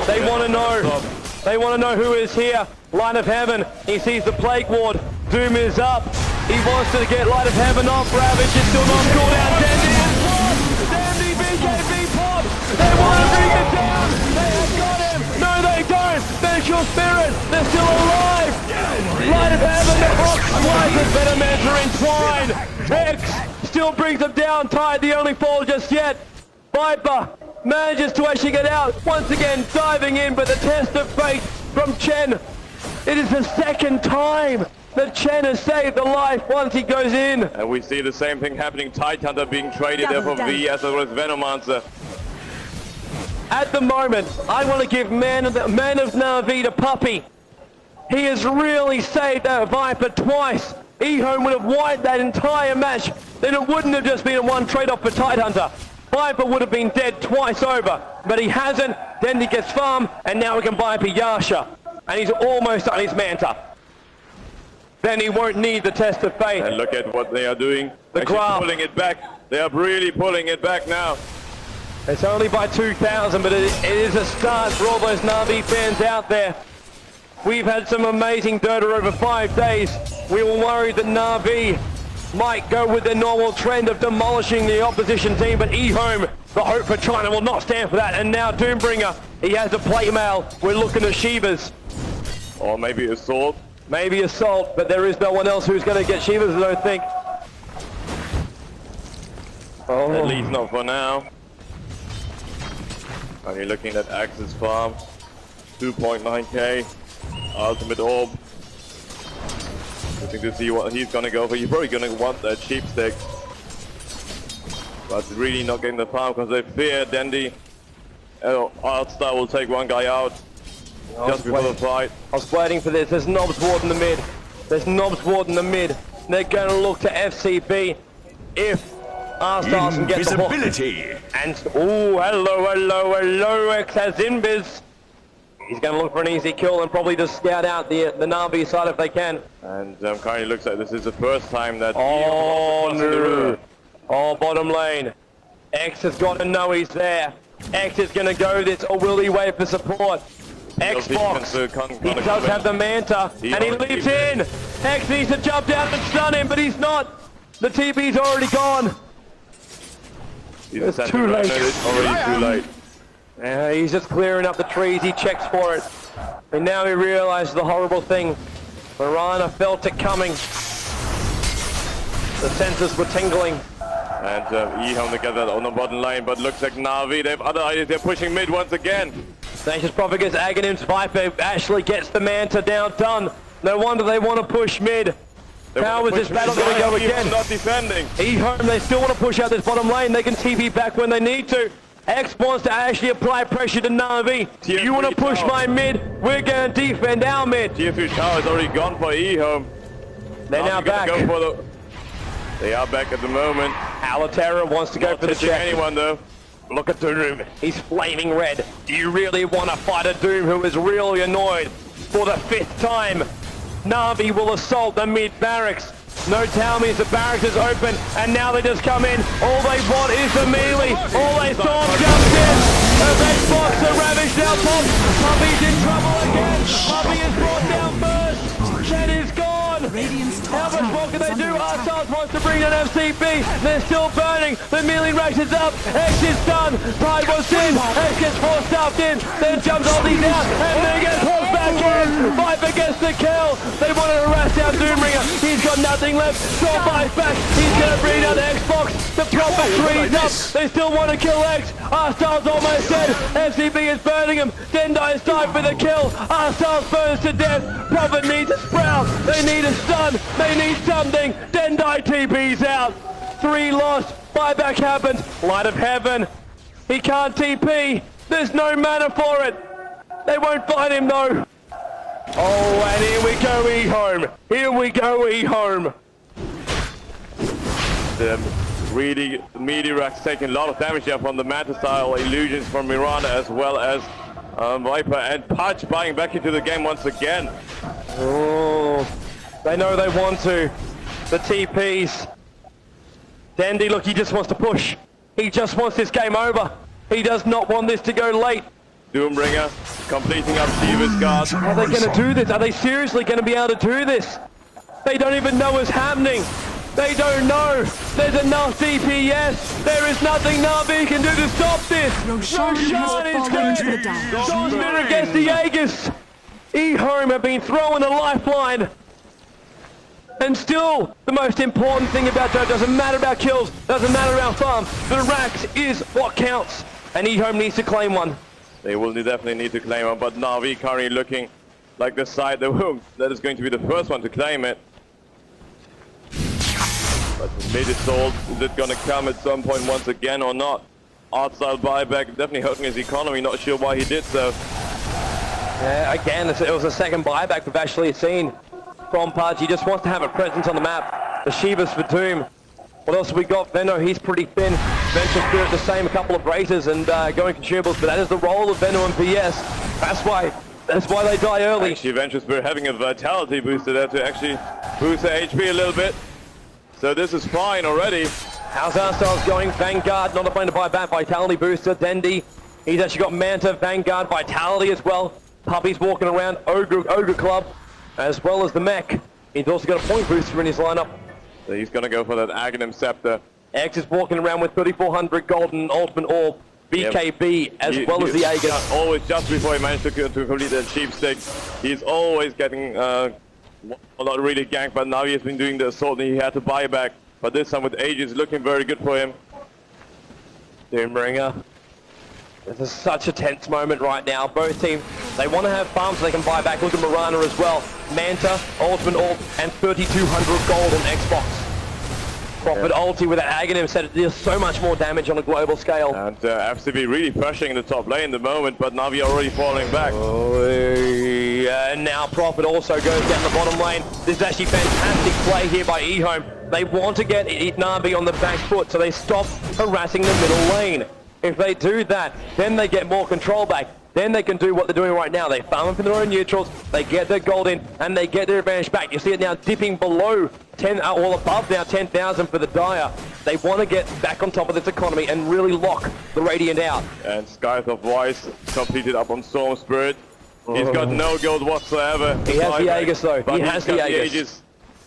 They want to know. They want to know who is here. Light of Heaven. He sees the plague ward. Doom is up. He wants to get Light of Heaven off. Ravage is still not cooldown. Dandy is popped. Dandy BKB popped. They want to bring it down. They have got him. No, they don't. Vengeful Spirit. They're still alive. Light of Heaven. The Hawk flies as Venomenter entwined. X still brings them down. Tide the only fall just yet. Viper manages to actually get out. Once again diving in, but the test of fate from Chen. It is the second time that Chen has saved the life once he goes in. And we see the same thing happening. Tidehunter being traded there for V as well as Venomancer. At the moment, I want to give man of NaVi to Puppy. He has really saved that Viper twice. EHOME would have wiped that entire match. Then it wouldn't have just been a one trade-off for Tidehunter. Viper would have been dead twice over, but he hasn't. Then he gets farm, and now we can Viper Yasha. And he's almost on his Manta. Then he won't need the test of fate. And look at what they are doing. The graph. Pulling it back. They are really pulling it back now. It's only by 2,000, but it is a start for all those NaVi fans out there. We've had some amazing DotA over 5 days. We were worried that NaVi might go with their normal trend of demolishing the opposition team, but EHOME, the hope for China, will not stand for that. And now Doombringer, he has a plate mail. We're looking at Shivas. Or maybe Assault. Maybe Assault, but there is no one else who's going to get Shivas, I don't think. Oh. At least not for now. And you're looking at Axis farm. 2.9k. Ultimate Orb. Looking to see what he's gonna go for. He's probably gonna want that cheap stick. But really not getting the farm because they fear Dandy. Allstar will take one guy out. Just before the fight. I was waiting for this. There's Knobs Ward in the mid. There's Knobs Ward in the mid. They're going to look to FCB if Allstars can get the hook. And, oh, hello, X has Invis. He's going to look for an easy kill and probably just scout out the NaVi side if they can. And currently looks like this is the first time that... Oh, no. Oh, bottom lane. X has got to know he's there. X is going to go this, or will he wait for support? Xbox, he does have the Manta, and he leaps in. X needs to jump down and stun him, but he's not. The TP's already gone. It's too late. It's already too late. Yeah, he's just clearing up the trees. He checks for it. And now he realizes the horrible thing. Marana felt it coming. The senses were tingling. And EHOME together on the bottom lane, but looks like NaVi, they have other ideas. They're pushing mid once again. Nature's Prophet gets Aghanim's Viper. Ashley gets the Manta down, done. No wonder they want to push mid. How is this battle going to go again? Not defending. EHOME, they still want to push out this bottom lane. They can TP back when they need to. X wants to actually apply pressure to NaVi. You want to push my mid, we're going to defend our mid. Tier 3 tower is already gone for EHOME. They're now back. Go for the... They are back at the moment. Alitaira wants to go for the check. Anyone though. Look at Doom. He's flaming red. Do you really want to fight a Doom who is really annoyed? For the 5th time, NaVi will assault the mid barracks. No tell me the barracks is open, and now they just come in. All they want is the melee. All they saw jumped in. The Xbox, the Ravage now pops. Puppy's in trouble again. Puppy is brought down first. Chen is gone. How much more can they do? Allstars wants to bring in FCB. They're still burning. The melee race is up. X is done. Pride was in. X gets forced out in. Then jumps all these out. And then gets forced back in. Viper gets the kill. They want to harass down Doombringer. He's got nothing left. Storm buys back. He's going to bring down the Xbox. The Prophet trees up. They still want to kill X. Allstars almost dead. FCB is burning him. Dendai is tied for the kill. Allstars burns to death. Prophet needs a sprout. They need a stun. They need something. Dendai TP's out. 3 lost. Buyback happened. Light of Heaven. He can't TP. There's no mana for it. They won't fight him though. Oh, and here we go, EHOME. Here we go, EHOME. The really Meteorac's taking a lot of damage there from the Manta style illusions from Miranda as well as Viper, and Pudge buying back into the game once again. Oh, they know they want to. The TPs. Dandy, look, he just wants to push. He just wants this game over. He does not want this to go late. Doombringer completing up Shiva's guard. Are they going to do this? Are they seriously going to be able to do this? They don't even know what's happening. They don't know. There's enough DPS. There is nothing NaVi can do to stop this. Roshan is dead. Stormspirit against the Aegis. EHOME have been throwing a lifeline. And still, the most important thing about DotA doesn't matter about kills, doesn't matter about farm. The racks is what counts. And EHOME needs to claim one. They will definitely need to claim one, but NaVi currently looking like the side that is going to be the first one to claim it. But the mid assault, is it gonna come at some point once again or not? Art-style buyback definitely hurting his economy, not sure why he did so. Yeah, again, it was a second buyback we've actually seen from Pudge. He just wants to have a presence on the map. The Shivas for Doom. What else have we got? Venno, he's pretty thin. Vengeful Spirit the same, a couple of braces and going consumables, but that is the role of Venno and PS. That's why they die early. Actually, Vengeful Spirit having a vitality booster there to actually boost their HP a little bit. So this is fine already. How's Allstars going? Vanguard, not afraid to buy back. Vitality booster. Dendi, he's actually got Manta, Vanguard, Vitality as well. Puppy's walking around, Ogre Club, as well as the mech. He's also got a point booster in his lineup. So he's gonna go for that Aghanim Scepter. X is walking around with 3,400 golden ultimate orb. BKB as well as the Aegis. Always just before he managed to complete that cheap stick, he's always getting not really ganked, but now he has been doing the assault and he had to buy back. But this time with Aegis looking very good for him. Doombringer. This is such a tense moment right now. Both teams, they want to have farms so they can buy back. Look at Mirana as well. Manta, Ultimate Orb, and 3,200 gold on Xbox. Profit ulti with that Aghanim set it deals so much more damage on a global scale. And FCB really pushing the top lane in the moment, but NaVi already falling back. Oh, yeah, and now Profit also goes down the bottom lane. This is actually fantastic play here by EHOME. They want to get NaVi on the back foot, so they stop harassing the middle lane. If they do that, then they get more control back. Then they can do what they're doing right now. They farm for their own neutrals, they get their gold in, and they get their advantage back. You see it now dipping below 10, well above now 10,000 for the Dire. They want to get back on top of this economy and really lock the Radiant out. And Skies of Voice completed up on Storm Spirit. He's got no gold whatsoever. He has the Aegis though. He has the Aegis.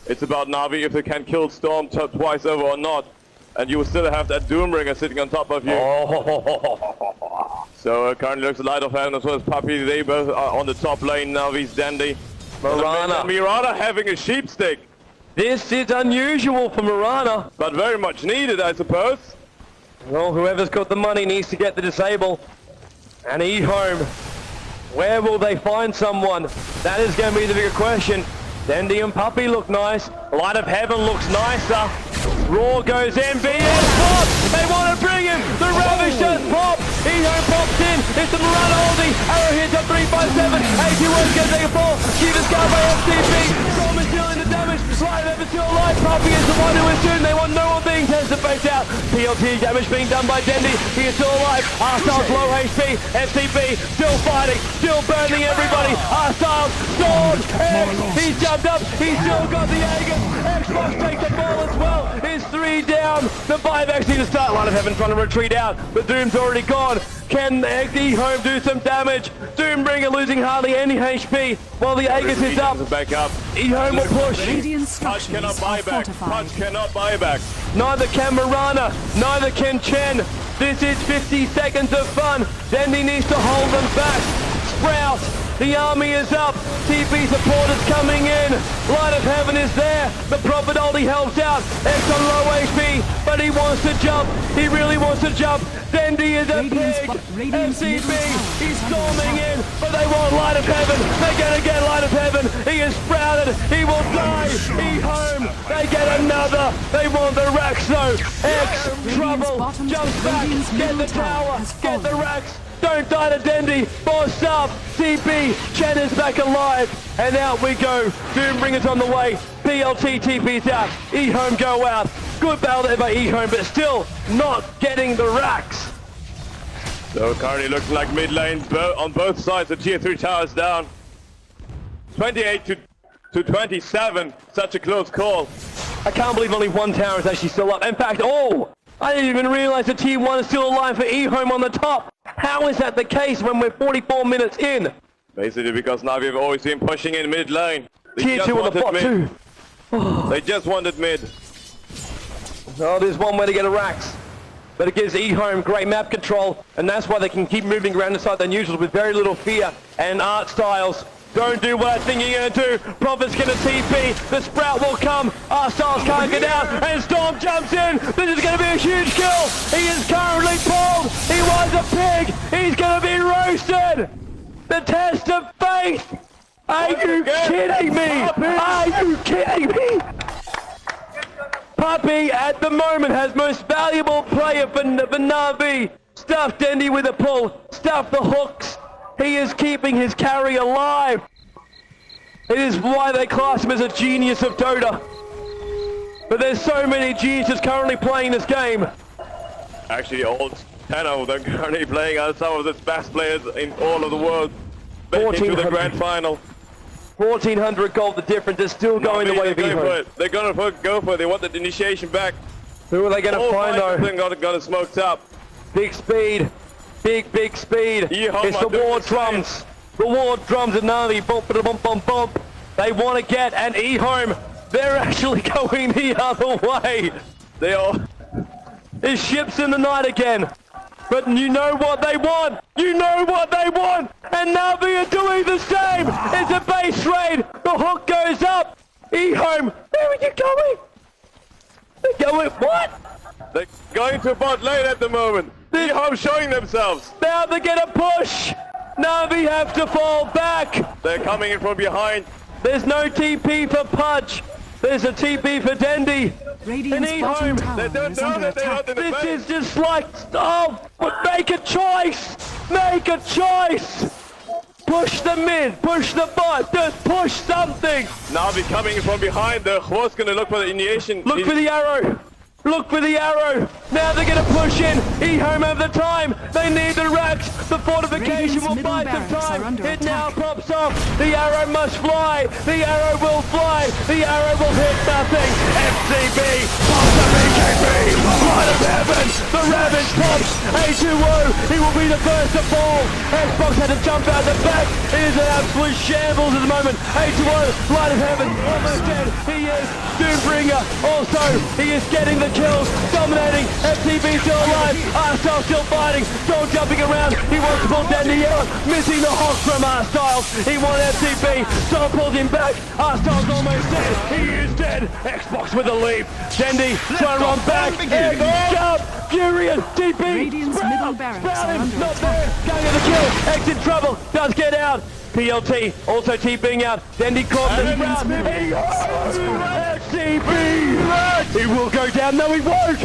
It's about NaVi if they can kill Storm twice over or not. And you will still have that Doombringer sitting on top of you. Oh. So currently looks Light of Heaven as well as Puppy. They both are on the top lane. NaVi's Dendi. Mirana having a sheep stick. This is unusual for Mirana. But very much needed, I suppose. Well, whoever's got the money needs to get the disable. And EHOME, where will they find someone? That is going to be the bigger question. Dendi and Puppy look nice. Light of Heaven looks nicer. Raw goes MBS pop! They want to bring him! The Ravish does pop! EHOME pops in! It's the Mirana holding! Arrow hits up 357! 81's going to take a fall! Shiva's got by FTP! Storm is dealing the damage! Light of Heaven still alive! Puppy is the one who is soon! They want no one being tested face out! PLT damage being done by Dendi! He is still alive! Allstars low HP! FTP still fighting! Still burning everybody! Allstars! Sword! He's jumped up! He's still got the Aegis! Xbox takes the ball as well! It's 3 down. The buybacks need to start. Light of Heaven trying to retreat out. But Doom's already gone. Can EHOME do some damage? Doombringer losing hardly any HP while the Aegis is up. Back up. EHOME will push. Pudge cannot buy back. Pudge cannot buy back. Neither can Mirana. Neither can Chen. This is 50 seconds of fun. Then he needs to hold them back. Sprout. The army is up. TP support is coming in. Light of Heaven is there. The Prophet ulti helps out. X on low HP, but he wants to jump. He really wants to jump. Dendi is a pig. FCB, he's storming in, but they want Light of Heaven. They're going to get Light of Heaven. He is sprouted. He will die. EHOME, they get another. They want the racks though. X, trouble, jumps back, get the tower, get the racks. Don't die to Dendi. Boss up. TP. Chen is back alive. And out we go. Doombringer's on the way. PLT TP's out. EHOME go out. Good battle there by EHOME, but still not getting the racks. So currently looks like mid lane on both sides. The tier 3 towers down. 28 to 27. Such a close call. I can't believe only one tower is actually still up. In fact, I didn't even realize the Tier 1 is still alive for EHOME on the top. How is that the case when we're 44 minutes in? Basically because NaVi have always been pushing in mid lane. Tier 2 on the bot too. They just wanted mid. Oh, there's one way to get a Rax. But it gives EHOME great map control, and that's why they can keep moving around inside their neutrals with very little fear. And Allstars, don't do what I think you're going to do. Prophet's going to TP, the Sprout will come, Allstars can't get out, and Storm jumps in. This is going to be a huge kill. He is currently pulled. He was a pig. He's going to be roasted. The test of faith. Are you kidding me? Are you kidding me? Puppy at the moment has most valuable player for NaVi. Stuffed Dendy with a pull, stuffed the hooks. He is keeping his carry alive. It is why they class him as a genius of DotA. But there's so many geniuses currently playing this game. Actually, all 10 of them currently playing are some of the best players in all of the world. Making to the grand final. 1,400 gold, the difference is still going the way of EHOME. They're going to go for it. They want the initiation back. Who are they going to find though? Got it smoked up. Big speed. Big speed. It's the war drums. The war drums of NaVi. Bump, bump, bump, bump. They want to get an EHOME. They're actually going the other way. They all... His ship's in the night again. But you know what they want! You know what they want! And NaVi are doing the same! It's a base raid! The hook goes up! EHOME, where are you going? They're going, what? They're going to bot lane at the moment. EHOME showing themselves. Now they're gonna push! NaVi have to fall back! They're coming in from behind. There's no TP for Pudge! There's a TP for Dendy! Radiant's bottom tower is under attack. This is just like, oh, make a choice! Make a choice! Push the mid, push the bot, just push something! NaVi coming from behind, the horse gonna look for the initiation. Look for the arrow! Look for the arrow! Now they're gonna push in! EHOME have the time! They need the racks! The fortification will buy some time! It now pops off! The arrow must fly! The arrow will fly! The arrow will hit nothing! FCB! Pops the BKB! Light of heaven! The Ravage pops! A2O! He will be the first to fall! Xbox had to jump out the back! It is an absolute shambles at the moment! A2O! Light of heaven! Almost dead! He is! Doombringer! Also, he is getting the kills, dominating, FTB still alive, Allstars still fighting, Storm jumping around, he wants to pull Dendy out, missing the hawk from Allstars, he won FTB, Storm pulls him back, Allstars almost dead, he is dead, Xbox with a leap, Dendy trying to run back, jump, Furious, TP, Radiant's middle barracks are under not attack. there, going to the kill, X in trouble, does get out, PLT also TPing out, Dendy caught the sprout, FCB! He will go down, no he won't!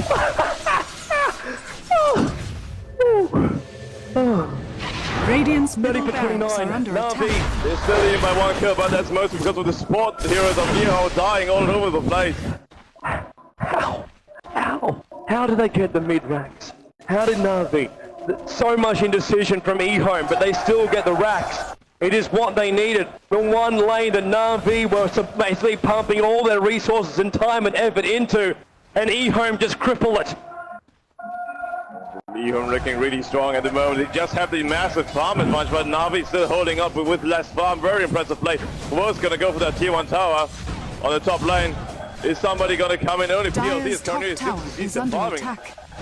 Radiant's middle barracks are under attack. They're still in by one kill, but that's mostly because of the support heroes of EHOME dying all over the place. How did they get the mid-ranks? How did NaVi? So much indecision from EHOME, but they still get the racks. It is what they needed. The one lane that NaVi were basically pumping all their resources and time and effort into, and EHOME just cripple it. EHOME looking really strong at the moment. They just have the massive farm advantage, but NaVi still holding up with less farm. Very impressive play. Wolf's gonna go for that tier 1 tower on the top lane. Is somebody gonna come in? Only PLT is currently he's just farming.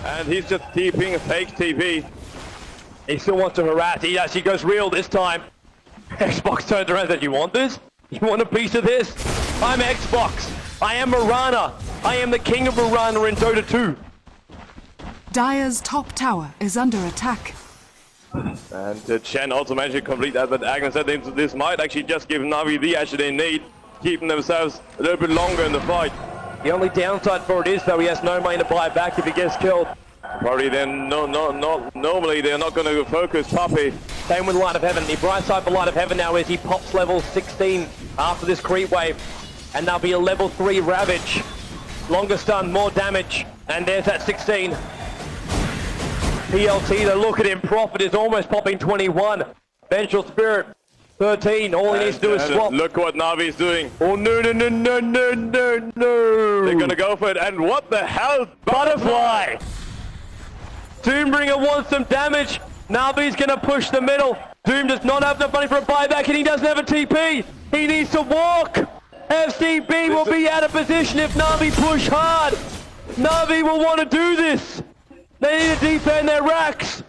And he's just TPing a fake TP. He still wants to harass. He actually goes real this time. Xbox turns around and says, you want this? You want a piece of this? I'm Xbox. I am Mirana. I am the king of Mirana in Dota 2. Dire's top tower is under attack. And Chen also managed to complete that, but Agnes said this might actually just give NaVi the edge they need, keeping themselves a little bit longer in the fight. The only downside for it is, though, he has no money to buy back if he gets killed. Probably then, normally they're not going to focus Puppy. Same with Light of Heaven. The bright side for Light of Heaven now is he pops level 16 after this creep wave. And there'll be a level 3 Ravage. Longer stun, more damage. And there's that 16. PLT, to look at him, Prophet is almost popping 21. Vengeful Spirit, 13. All he needs to do is swap. Look what NaVi is doing. Oh, no. They're going to go for it. And what the hell? Butterfly! Doombringer wants some damage. NaVi's going to push the middle. Doom does not have enough money for a buyback, and he doesn't have a TP. He needs to walk. FCB will be out of position if NaVi push hard. NaVi will want to do this. They need to defend their racks.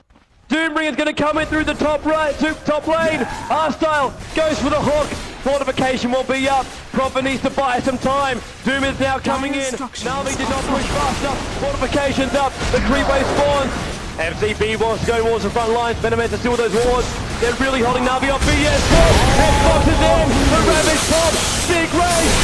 Doombringer's going to come in through the top right, top lane. Arstyle goes for the hook. Fortification will be up. Prophet needs to buy some time. Doom is now coming in. NaVi did not push fast enough. Fortification's up. The creep wave spawns. FCB wants to go towards the front lines. Venomets are still with those wards. They're really holding NaVi off. BS Xbox is in. The Ravage pop. Big race.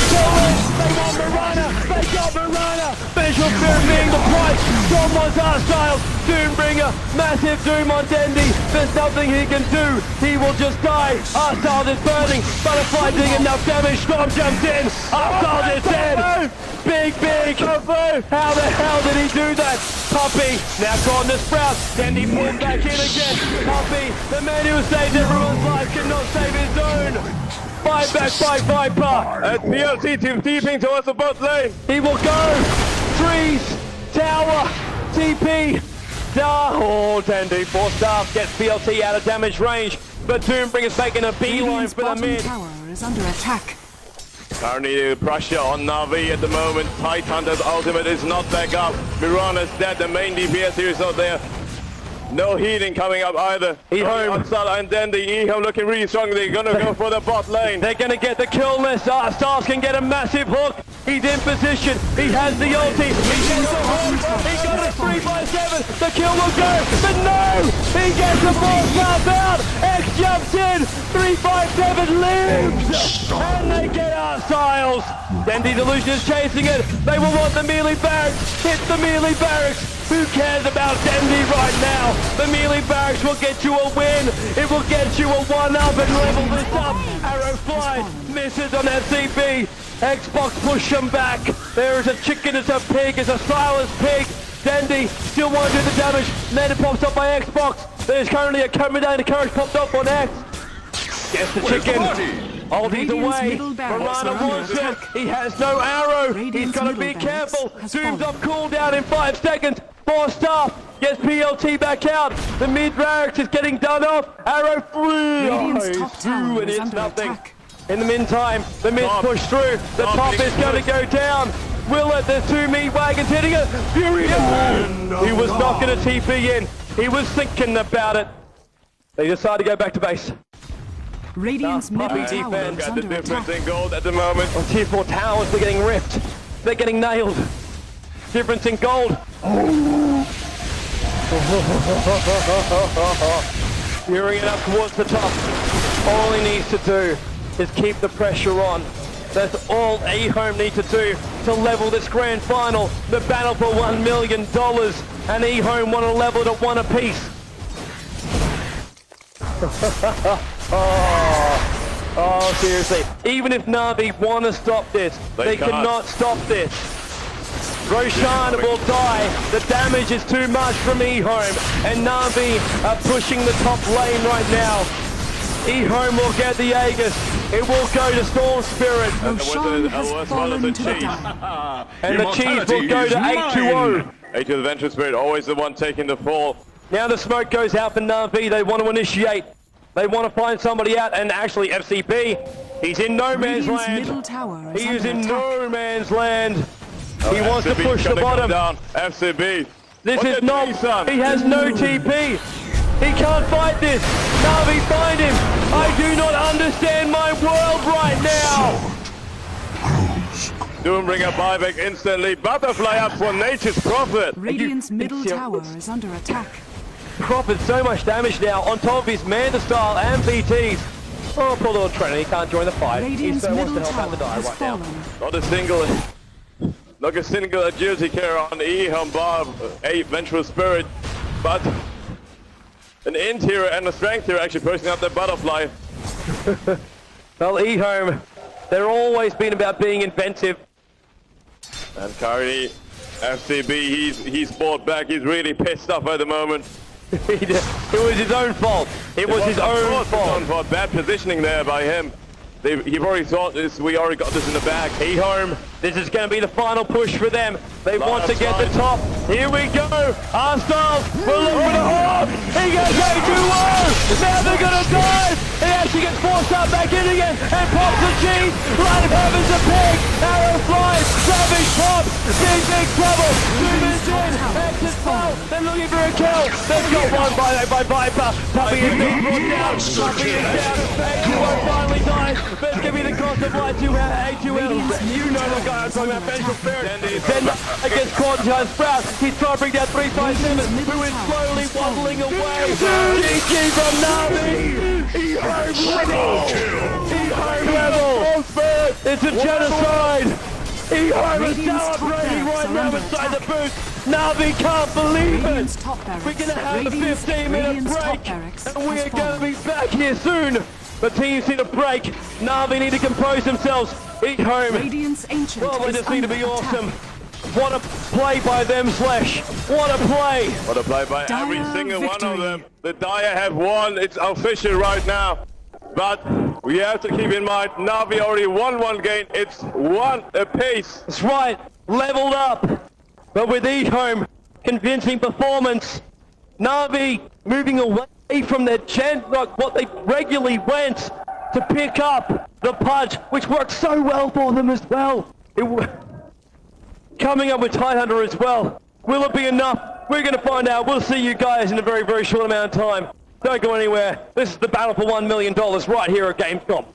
They want Marana. They got Marana. Visual Spirit being the price. John wants Arstyle. Doombringer. Massive Doom on Dendy. There's nothing he can do. He will just die. Arstyle is burning. Butterfly doing enough damage. Storm jumps in. Arstyle is dead. Big. How the hell did he do that? Puppy. Now gone to Sprout. Dendy pulled back in again. Puppy. The man who saved everyone's life cannot save his own. Buyback by Viper. And PLT team deeping towards the bot lane. He will go. Trees. Tower. TP. Oh, Dendy. 4 stars gets PLT out of damage range. But Doombringer's making a beeline for the mid. Tower is under attack. Currently pressure on NaVi at the moment. Tidehunter's ultimate is not back up. Mirana's dead. The main DPS here is not there. No healing coming up either. EHOME. Upside and then the EHOME looking really strong. They're going to go for the bot lane. They're going to get the kill list. Stars can get a massive hook. He's in position. He has the ulti. He gets the hook. He got a 3x7. The kill will go. But no! He gets the ball slap out. X jumps in. 3x7 lives. And they get Arstyles. Dendy's Illusion is chasing it. They will want the melee barracks. Hit the melee barracks. Who cares about Dendy right now? The melee barracks will get you a win. It will get you a 1-up and level this up. Arrow flies, misses on FCB. Xbox push him back. There is a chicken, it's a pig, it's a silenced pig. Dendy still won't do the damage. Then it pops up by Xbox. There's currently a Commandant Courage popped up on X. Gets the chicken. Ulti's away. Marana wants it. He has no arrow. He's got to be careful. Doom's up cooldown in 5 seconds. 4 star. Gets PLT back out. The mid barracks is getting done off. Arrow free. Radiant's top tower and is it's under nothing. attack. In the meantime, the mid push through. The top is going to go down. Will it? There's 2 meat wagons hitting it. Fury. He was not going to TP in. He was thinking about it. They decided to go back to base. Radiant's middle Puppy tower defense. is Got the under difference attack. in gold at the moment. On tier 4 towers, they're getting ripped. They're getting nailed. Difference in gold. Gearing it up towards the top. All he needs to do is keep the pressure on. That's all EHOME need to do to level this grand final. The battle for $1 million. And EHOME want to level it at 1 apiece. Oh, seriously. Even if NaVi want to stop this, they cannot stop this. Roshan will die. The damage is too much from EHOME. And NaVi are pushing the top lane right now. EHOME will get the Aegis. It will go to Storm Spirit. Roshan has fallen to the dark. And the cheese will go to 8-2-0. 8 to the Venture Spirit, always the one taking the fall. Now the smoke goes out for NaVi. They want to initiate. They want to find somebody out. And actually FCB, he's in no man's land. Middle tower is He is under in attack. no man's land. He wants to FCB push the gonna come bottom. down. FCB. This Look is at not, Nissan. he has no TP. He can't fight this. NaVi, find him. I do not understand my world right now. Doombringer buyback instantly. Butterfly up for Nature's Prophet. Radiant's middle tower is under attack. Prophet so much damage now on top of his Manta style and BTs. Oh, poor little Trinity, he can't join the fight. He Radiant's so wants middle to help out tower the die has right now. fallen. Not a single agility carry on EHOME bar 8 Vengeful Spirit, but an interior and a strength here actually pushing up the butterfly. Well, EHOME, they're always been about being inventive. And currently, FCB, he's bought back. He's really pissed off at the moment. It was his own fault. It was his own fault. Bad positioning there by him. He probably thought this. We already got this in the bag. EHOME, this is going to be the final push for them. They want to get the top. Here we go. Allstars will look for the hog. He goes way too low. Now they're going to dive. He actually gets forced up back in again and pops the cheese. Light of Heaven's a pig. Arrow flies. Savage pops. Big trouble. 2 minutes in. Exit foul. They're looking for a kill. They've got one by Viper. Puppy is being brought down. Puppy is down. A2O finally dies. But it's going to be the cost of A2L. You know the guy I'm talking about. Vengeful Spirit. Then against Quantize Sprout. He's trying to bring down 357, who is slowly waddling away. GG from NaVi. EHOME level. It's a genocide. EHOME is celebrating right now inside the booth. NaVi can't believe it. We're going to have a 15-minute break, and we're going to be back here soon. The teams need a break. NaVi need to compose themselves. EHOME. Well, they just need to be awesome. What a play by them, Slash. What a play. What a play by every single one of them. The DotA have won. It's official right now. But we have to keep in mind, NaVi already won one game. It's 1 apiece. That's right. Leveled up. But with EHOME, convincing performance. NaVi moving away from their like what they regularly went to pick up the punch, which worked so well for them as well. Coming up with Tidehunter as well. Will it be enough? We're going to find out. We'll see you guys in a very, very short amount of time. Don't go anywhere. This is the battle for $1 million right here at Gamescom.